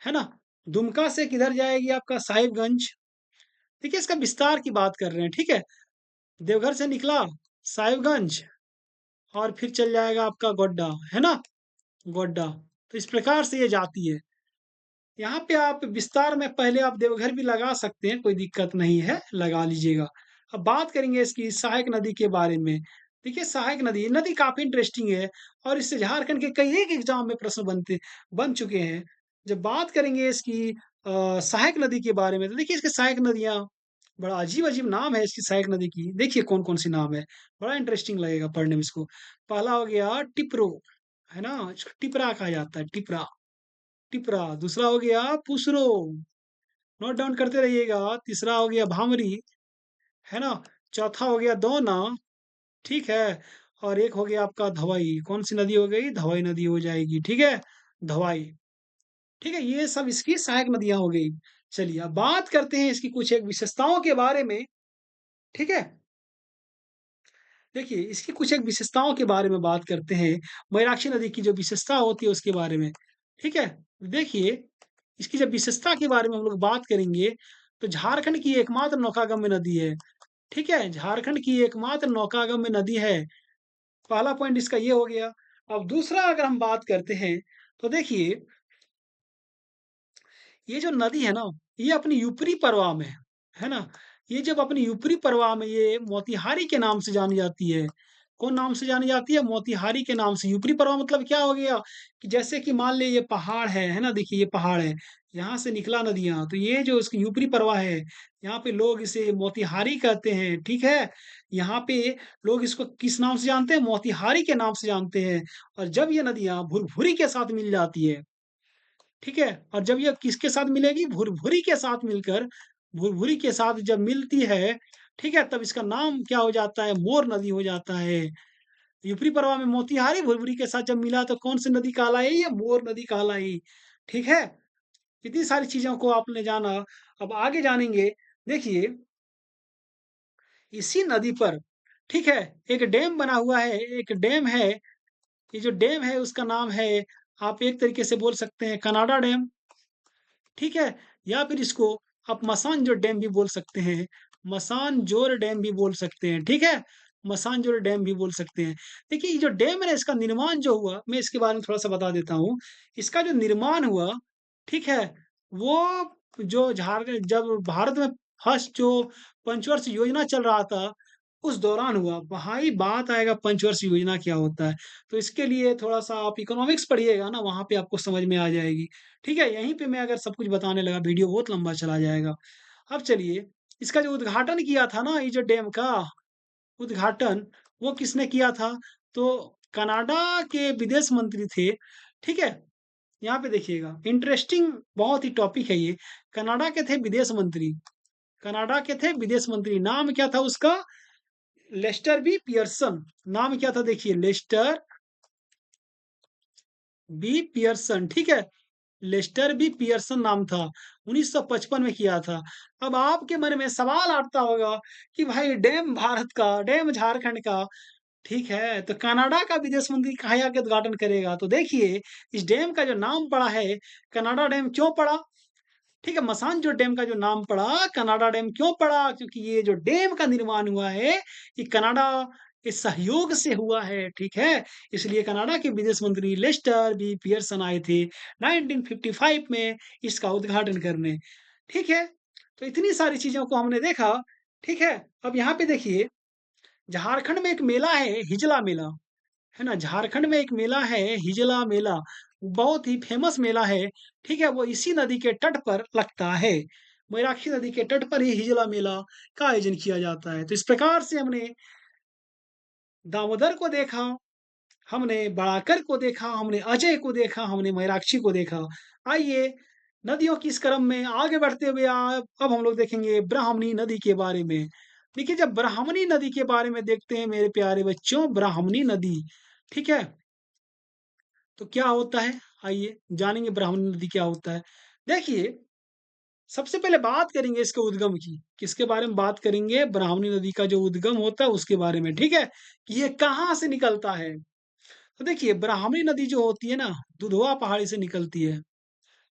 है ना? दुमका से किधर जाएगी आपका साहिबगंज। देखिए इसका विस्तार की बात कर रहे हैं, ठीक है? देवघर से निकला साहिबगंज और फिर चल जाएगा आपका गोड्डा, है ना? गोड्डा। तो इस प्रकार से ये जाती है। यहाँ पे आप विस्तार में पहले आप देवघर भी लगा सकते हैं, कोई दिक्कत नहीं है, लगा लीजिएगा। अब बात करेंगे इसकी सहायक नदी के बारे में। देखिए सहायक नदी, ये नदी काफ़ी इंटरेस्टिंग है और इससे झारखंड के कई एक एग्ज़ाम में प्रश्न बन चुके हैं। जब बात करेंगे इसकी सहायक नदी के बारे में, तो देखिए इसकी सहायक नदियाँ बड़ा अजीब-अजीब नाम है इसकी सहायक नदी की। देखिए कौन-कौन सी नाम है, बड़ा इंटरेस्टिंग लगेगा पढ़ने में इसको। पहला हो गया टिपरो, है ना? इसको टिपरा कहा जाता है, टिपरा। टिपरा, दूसरा हो गया पुसरो, नोट डाउन करते रहिएगा। तीसरा हो गया भामरी, है ना? चौथा हो गया दोना, ठीक है? और एक हो गया आपका धवई, कौन-सी नदी हो गई? धवई नदी हो जाएगी, ठीक है? धवाई, ठीक है? ये सब इसकी सहायक नदियाँ हो गई। चलिए अब बात करते हैं इसकी कुछ एक विशेषताओं के बारे में, ठीक है? देखिए, इसकी कुछ एक विशेषताओं के बारे में बात करते हैं। मयराक्षी नदी की जो विशेषता होती है उसके बारे में, ठीक है? देखिए, इसकी जब विशेषता के बारे में हम लोग बात करेंगे, तो झारखंड की एकमात्र नौकागम्य नदी है, ठीक है? झारखंड की एकमात्र नौकागम्य नदी है। पहला पॉइंट इसका ये हो गया। अब दूसरा अगर हम बात करते हैं, तो देखिए, ये जो नदी है ना, ये अपनी ऊपरी प्रवाह में है ना? ये जब अपनी ऊपरी प्रवाह में ये मोतिहारी के नाम से जानी जाती है। कौन नाम से जानी जाती है? मोतिहारी के नाम से। ऊपरी प्रवाह मतलब क्या हो गया? कि जैसे कि मान लें ये पहाड़ है ना? देखिए ये पहाड़ है, यहाँ से निकला नदियाँ, तो ये जो इसकी ऊपरी प्रवाह है, यहाँ पे लोग इसे मोतिहारी कहते हैं, ठीक है? यहाँ पे लोग इसको किस नाम से जानते हैं? मोतिहारी के नाम से जानते हैं और जब ये नदियाँ भुरभुरी के साथ मिल जाती है, ठीक है? और जब ये किसके साथ मिलेगी? भुरभुरी के साथ मिलकर भुरभुरी के साथ जब मिलती है, ठीक है? तब इसका नाम क्या हो जाता है? मोर नदी हो जाता है। ऊपरी प्रवाह में मोतिहारी, भुरभुरी के साथ जब मिला तो कौन-सी नदी कहलाई? ये मोर नदी कहलाई। ठीक है? इतनी सारी चीज़ों को आपने जाना, अब आगे जानेंगे। देखिए, इसी नदी पर, ठीक है? एक डैम बना हुआ है, एक डैम है। ये जो डैम है उसका नाम है, आप एक तरीके से बोल सकते हैं कनाडा डैम। ठीक है? या फिर इसको आप मसानजोर डैम भी बोल सकते हैं। मसानजोर डैम भी बोल सकते हैं, ठीक है? मसानजोर डैम भी बोल सकते हैं। देखिए, ये जो डैम है ना, इसका निर्माण जो हुआ, मैं इसके बारे में थोड़ा-सा बता देता हूँ। इसका जो निर्माण हुआ, ठीक है? वो जो जब भारत में फर्स्ट जो पंचवर्ष योजना चल रहा था, उस दौरान हुआ। वहाँ ही बात आएगा पंचवर्ष योजना क्या होता है। तो इसके लिए थोड़ा-सा आप इकोनॉमिक्स पढ़िएगा ना, वहाँ पे आपको समझ में आ जाएगी। ठीक है? यहीं पे मैं अगर सब कुछ बताने लगा, वीडियो बहुत लंबा चला जाएगा। अब चलिए, इसका जो उद्घाटन किया था ना, ये जो डैम का उद्घाटन, वो किसने किया था? तो कनाडा के विदेश मंत्री थे, ठीक है? यहाँ पे देखिएगा, इंटरेस्टिंग बहुत ही टॉपिक है ये। कनाडा के थे विदेश मंत्री, कनाडा के थे विदेश मंत्री, नाम क्या था उसका? Lester B Pearson. नाम क्या था देखिए, लेस्टर बी पियर्सन, ठीक है? लेस्टर बी पियर्सन नाम था, 1955 में किया था। अब आपके मन में सवाल आता होगा कि भाई डैम भारत का, डैम झारखंड का, ठीक है, तो कनाडा का विदेश मंत्री कहाँ आके उद्घाटन करेगा? तो देखिए, इस डैम का जो नाम पड़ा है, कनाडा डैम क्यों पड़ा? ठीक है, मसानजोर डैम का जो नाम पड़ा, कनाडा डैम क्यों पड़ा? क्योंकि ये जो डैम का निर्माण हुआ है, ये कनाडा के सहयोग से हुआ है, ठीक है? इसलिए कनाडा के विदेश मंत्री लेस्टर बी पियर्सन आए थे 1955 में इसका उद्घाटन करने, ठीक है? तो इतनी सारी चीज़ों को हमने देखा, ठीक है? अब यहाँ पे देखिए, झारखंड में एक मेला है हिजला मेला, है ना? झारखंड में एक मेला है हिजला मेला, बहुत ही फेमस मेला है, ठीक है? वो इसी नदी के तट पर लगता है। मयूराक्षी नदी के तट पर ही हिजला मेला का आयोजन किया जाता है। तो इस प्रकार से हमने दामोदर को देखा, हमने बड़ाकर को देखा, हमने अजय को देखा, हमने मयूराक्षी को देखा। आइए नदियों की इस क्रम में आगे बढ़ते हुए अब हम लोग देखेंगे ब्राह्मणी नदी के बारे में। देखिए जब ब्राह्मणी नदी के बारे में देखते हैं मेरे प्यारे बच्चों, ब्राह्मणी नदी, ठीक है? तो क्या होता है? आइए जानेंगे ब्राह्मणी नदी क्या होता है। देखिए, सबसे पहले बात करेंगे इसके उद्गम की। किसके बारे में बात करेंगे? ब्राह्मणी नदी का जो उद्गम होता है उसके बारे में, ठीक है? कि ये कहाँ से निकलता है? तो देखिए ब्राह्मणी नदी जो होती है ना, दुधवा पहाड़ी से निकलती है,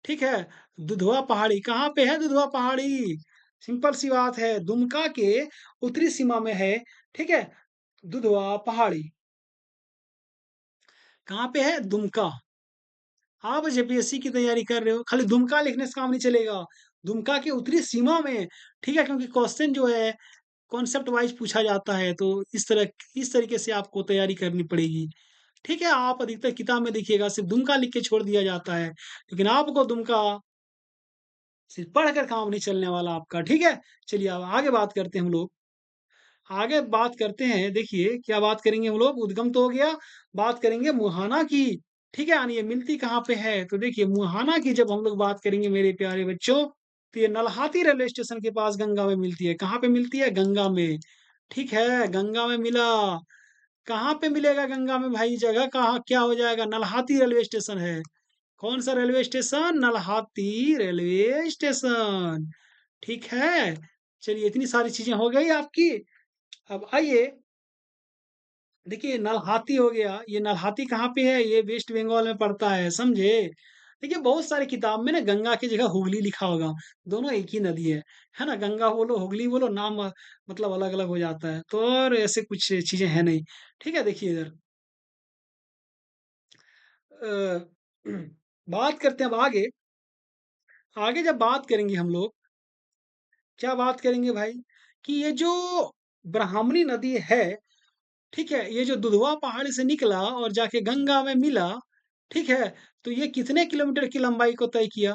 ठीक है? दुधवा पहाड़ी कहाँ पे है दुधवा पहाड़ी? सिंपल सी बात है, दुमका के उत्तरी सीमा में है, ठीक है? दुधवा पहाड़ी। कहाँ पे है? दुमका। आप जेपीएससी की तैयारी कर रहे हो, खाली दुमका लिखने से काम नहीं चलेगा। दुमका के उत्तरी सीमा में, ठीक है? क्योंकि क्वेश्चन जो है कॉन्सेप्ट वाइज़ पूछा जाता है, तो इस तरीके से आपको तैयारी करनी पड़ेगी। ठीक है? आप अधिकतर किताब में देखिएगा सिर्फ़ दुमका लिख के छोड़ दिया जाता है, लेकिन आपको दुमका सिर्फ़ पढ़कर काम नहीं चलने वाला आपका, ठीक है? चलिए अब आगे बात करते हैं हम लोग। आगे बात करते हैं, देखिए क्या बात करेंगे हम लोग? उद्गम तो हो गया, बात करेंगे मुहाना की, ठीक है? यानी ये मिलती कहाँ पे है? तो देखिए मुहाना की जब हम लोग बात करेंगे मेरे प्यारे बच्चों, तो ये नलहाटी रेलवे स्टेशन के पास गंगा में मिलती है। कहाँ पे मिलती है? गंगा में, ठीक है? गंगा में मिला। कहाँ पे मिलेगा गंगा में भाई? जगह कहाँ क्या हो जाएगा? नलहाटी रेलवे स्टेशन है। कौन-सा railway station? Nalhati railway station, ठीक है? चलिए इतनी सारी चीज़ें हो गई आपकी। अब आइए देखिए नलहाती हो गया, ये नलहाती कहाँ पे है? ये वेस्ट बंगाल में पड़ता है, समझे? देखिए बहुत सारी किताब में ना गंगा की जगह हुगली लिखा होगा, दोनों एक ही नदी है ना? गंगा बोलो, हुगली बोलो, नाम मतलब अलग-अलग हो जाता है, तो और ऐसे कुछ चीज़ें हैं नहीं। ठीक है, देखिए इधर अ, बात करते हैं अब आगे, आगे जब बात करेंगे हम लोग, क्या बात करेंगे भाई? कि ये जो ब्राह्मणी नदी है, ठीक है? ये जो दुधवा पहाड़ी से निकला और जाके गंगा में मिला, ठीक है? तो ये कितने किलोमीटर की लंबाई को तय किया?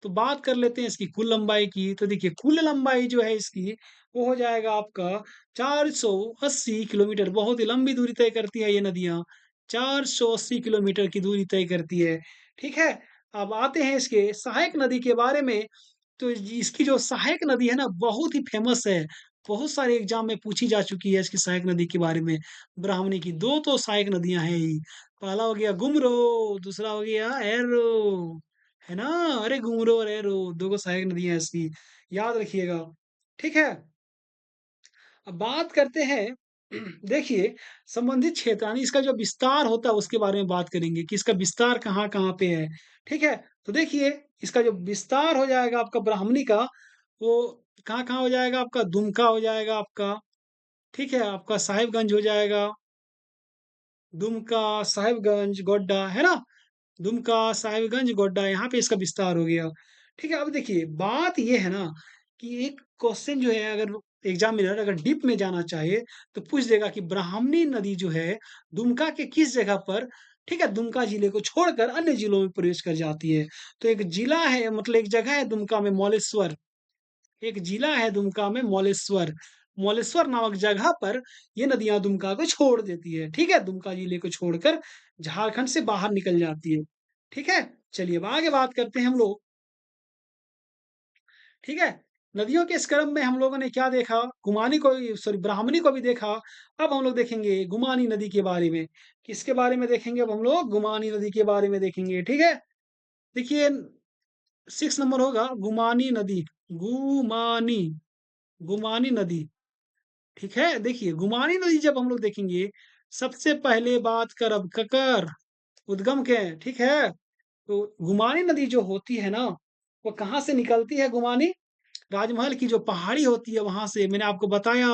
तो बात कर लेते हैं इसकी कुल लंबाई की। तो देखिए कुल लंबाई जो है इसकी, वो हो जाएगा आपका 480 किलोमीटर। बहुत ही लंबी दूरी तय करती है ये नदियाँ। 480 किलोमीटर की दूरी तय करती है, ठीक है? अब आते हैं इसके सहायक नदी के बारे में। तो इसकी जो सहायक नदी है ना बहुत ही फेमस है। बहुत सारे एग्ज़ाम में पूछी जा चुकी है इसकी सहायक नदी के बारे में। ब्राह्मणी की 2 तो सहायक नदियाँ हैं ही। पहला हो गया गुमरो, दूसरा हो गया एरो, है ना? अरे गुमरो और एरो 2 गो सहायक नदियाँ हैं इसकी, याद रखिएगा। ठीक है? अब बात करते हैं देखिए संबंधित क्षेत्र यानी इसका जो विस्तार होता है उसके बारे में बात करेंगे कि इसका विस्तार कहाँ-कहाँ पे है। ठीक है? तो देखिए इसका जो विस्तार हो जाएगा आपका ब्राह्मणी का, वो कहाँ-कहाँ हो जाएगा आपका दुमका हो जाएगा आपका, ठीक है? आपका साहिबगंज हो जाएगा, दुमका, साहिबगंज, गोड्डा, है ना? दुमका, साहिबगंज, गोड्डा यहाँ पे इसका विस्तार हो गया। ठीक है? अब देखिए बात ये है ना कि एक क्वेश्चन जो है अगर एग्ज़ामिनर अगर डीप में जाना चाहे तो पूछ देगा कि ब्राह्मणी नदी जो है दुमका के किस जगह पर ठीक है? दुमका जिले को छोड़कर अन्य जिलों में प्रवेश कर जाती है। तो एक जिला है मतलब एक जगह है दुमका में मौलेश्वर, एक जिला है दुमका में मौलेश्वर। मौलेश्वर नामक जगह पर ये नदियाँ दुमका को छोड़ देती है, ठीक है? दुमका जिले को छोड़कर झारखंड से बाहर निकल जाती है, ठीक है? चलिए अब आगे बात करते हैं हम लोग, ठीक है? नदियों के इस क्रम में हम लोगों ने क्या देखा? गुमानी को सॉरी ब्राह्मणी को भी देखा। अब हम लोग देखेंगे गुमानी नदी के बारे में। किसके बारे में देखेंगे अब हम लोग? गुमानी नदी के बारे में देखेंगे, ठीक है? देखिए 6 नंबर होगा गुमानी नदी, गुमानी, गुमानी नदी। ठीक है? देखिए, गुमानी नदी जब हम लोग देखेंगे, सबसे पहले बात करब ककर उद्गम के, ठीक है? तो गुमानी नदी जो होती है ना, वो कहाँ से निकलती है गुमानी? राजमहल की जो पहाड़ी होती है वहाँ से मैंने आपको बताया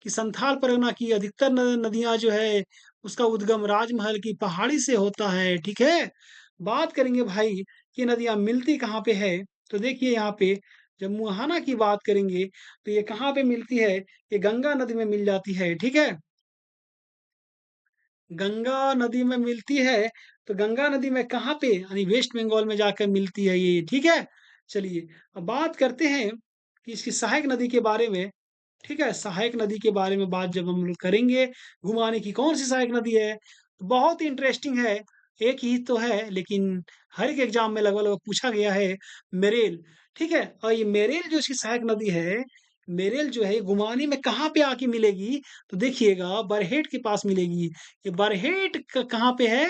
कि संथाल परगना की अधिकतर नदियाँ जो है, उसका उद्गम राजमहल की पहाड़ी से होता है, ठीक है? बात करेंगे भाई, ये नदियाँ मिलती कहाँ पे है? तो देखिए यहाँ पे जब मुहाना की बात करेंगे, तो ये कहाँ पे मिलती है? ये गंगा नदी में मिल जाती है, ठीक है? गंगा नदी में मिलती है, तो गंगा नदी में कहाँ पे? यानी वेस्ट बंगाल में जाकर मिलती है ये, ठीक है? चलिए, अब बात करते हैं कि इसकी सहायक नदी के बारे में, ठीक है? सहायक नदी के बारे में बात जब हम लोग करेंगे, घुमाने की कौन-सी सहायक नदी है? तो बहुत ही इंटरेस्टिंग है, एक ही तो है लेकिन हर एक एग्ज़ाम में लगभग-लगभग पूछा गया है, मेरेल, ठीक है? और ये मेरेल जो इसकी सहायक नदी है, मेरेल जो है, गुमानी में कहाँ पे आके मिलेगी? तो देखिएगा बरहेट के पास मिलेगी। ये बरहेट कहाँ पे है?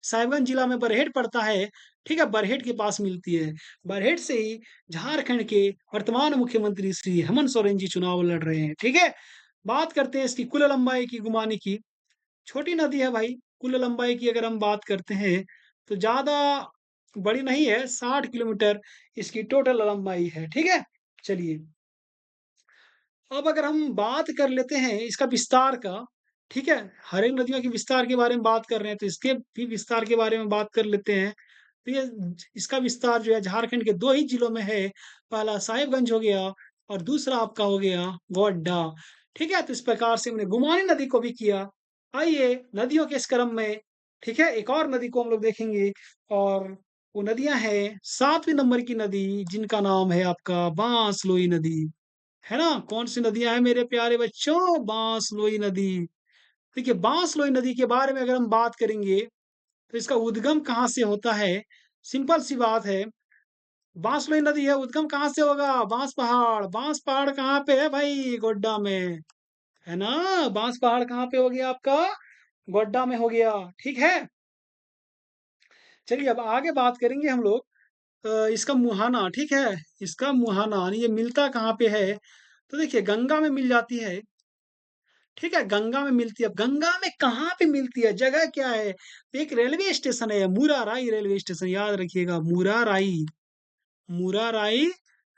साहिबगंज जिला में बरहेट पड़ता है, ठीक है? बरहेट के पास मिलती है। बरहेट से ही झारखंड के वर्तमान मुख्यमंत्री श्री हेमंत सोरेन जी चुनाव लड़ रहे हैं, ठीक है? बात करते हैं इसकी कुल लंबाई की गुमानी की। छोटी नदी है भाई, कुल लंबाई की अगर हम बात करते हैं, तो ज़्यादा बड़ी नहीं है, 60 किलोमीटर इसकी टोटल लंबाई है, ठीक है? चलिए, अब अगर हम बात कर लेते हैं इसका विस्तार का, ठीक है? हर एक नदियों के विस्तार के बारे में बात कर रहे हैं, तो इसके भी विस्तार के बारे में बात कर लेते हैं। तो ये इसका विस्तार जो है झारखंड के 2 ही जिलों में है। पहला साहिबगंज हो गया और दूसरा आपका हो गया गोड्डा, ठीक है? तो इस प्रकार से हमने गुमानी नदी को भी किया। आइए नदियों के इस क्रम में, ठीक है? एक और नदी को हम लोग देखेंगे और वो नदियाँ हैं 7वें नंबर की नदी जिनका नाम है आपका बांसलोई नदी। है ना? कौन-सी नदियाँ हैं मेरे प्यारे बच्चों? बांसलोई नदी। देखिए, बांसलोई नदी के बारे में अगर हम बात करेंगे, तो इसका उद्गम कहाँ से होता है? सिंपल सी बात है, बांसलोई नदी है, उद्गम कहाँ से होगा? बांस पहाड़। बांस पहाड़ कहाँ पे है भाई? गोड्डा में, है ना? बांस पहाड़ कहाँ पे हो गया आपका? गोड्डा में हो गया, ठीक है? चलिए अब आगे बात करेंगे हम लोग इसका मुहाना, ठीक है? इसका मुहाना यानी ये मिलता कहाँ पे है? तो देखिए गंगा में मिल जाती है, ठीक है, गंगा में मिलती है। अब गंगा में कहाँ पे मिलती है? जगह क्या है? एक रेलवे स्टेशन है, मुराराई रेलवे स्टेशन याद रखिएगा, मुराराई। मुराराई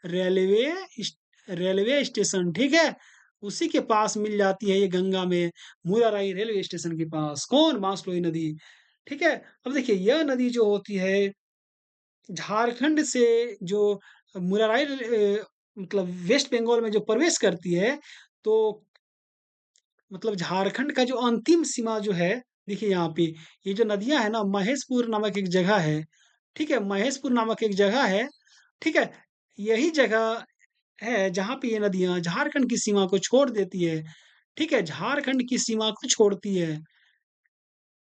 रेलवे इस रेलवे स्टेशन, ठीक है? उसी के पास मिल जाती है ये गंगा में, मुराराई रेलवे स्टेशन के पास। कौन? बांसलोई नदी, ठीक है? अब देखिए यह नदी जो होती है झारखंड से जो मुराराई मतलब वेस्ट बंगाल में जो प्रवेश करती है, तो मतलब झारखंड का जो अंतिम सीमा जो है, देखिए यहाँ पे, ये जो नदियाँ हैं ना, महेशपुर नामक एक जगह है, ठीक है? महेशपुर नामक एक जगह है, ठीक है? यही जगह है जहाँ पे ये नदियाँ झारखंड की सीमा को छोड़ देती है, ठीक है? झारखंड की सीमा को छोड़ती है,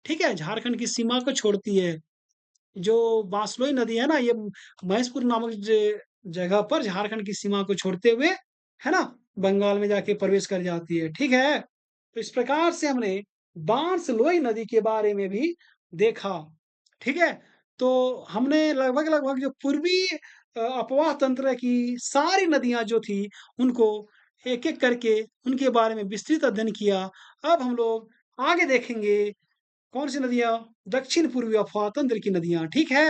ठीक है? झारखंड की सीमा को छोड़ती है। जो बांसलोई नदी है ना, ये महेशपुर नामक जगह पर झारखंड की सीमा को छोड़ते हुए, है ना? बंगाल में जाके प्रवेश कर जाती है, ठीक है? तो इस प्रकार से हमने बांसलोई नदी के बारे में भी देखा, ठीक है? तो हमने लगभग-लगभग जो पूर्वी अपवाह तंत्र की सारी नदियाँ जो थी, उनको एक-एक करके उनके बारे में विस्तृत अध्ययन किया। अब हम लोग आगे देखेंगे कौन-सी नदियाँ? दक्षिण पूर्वी अफ़वाह तंत्र की नदियाँ, ठीक है?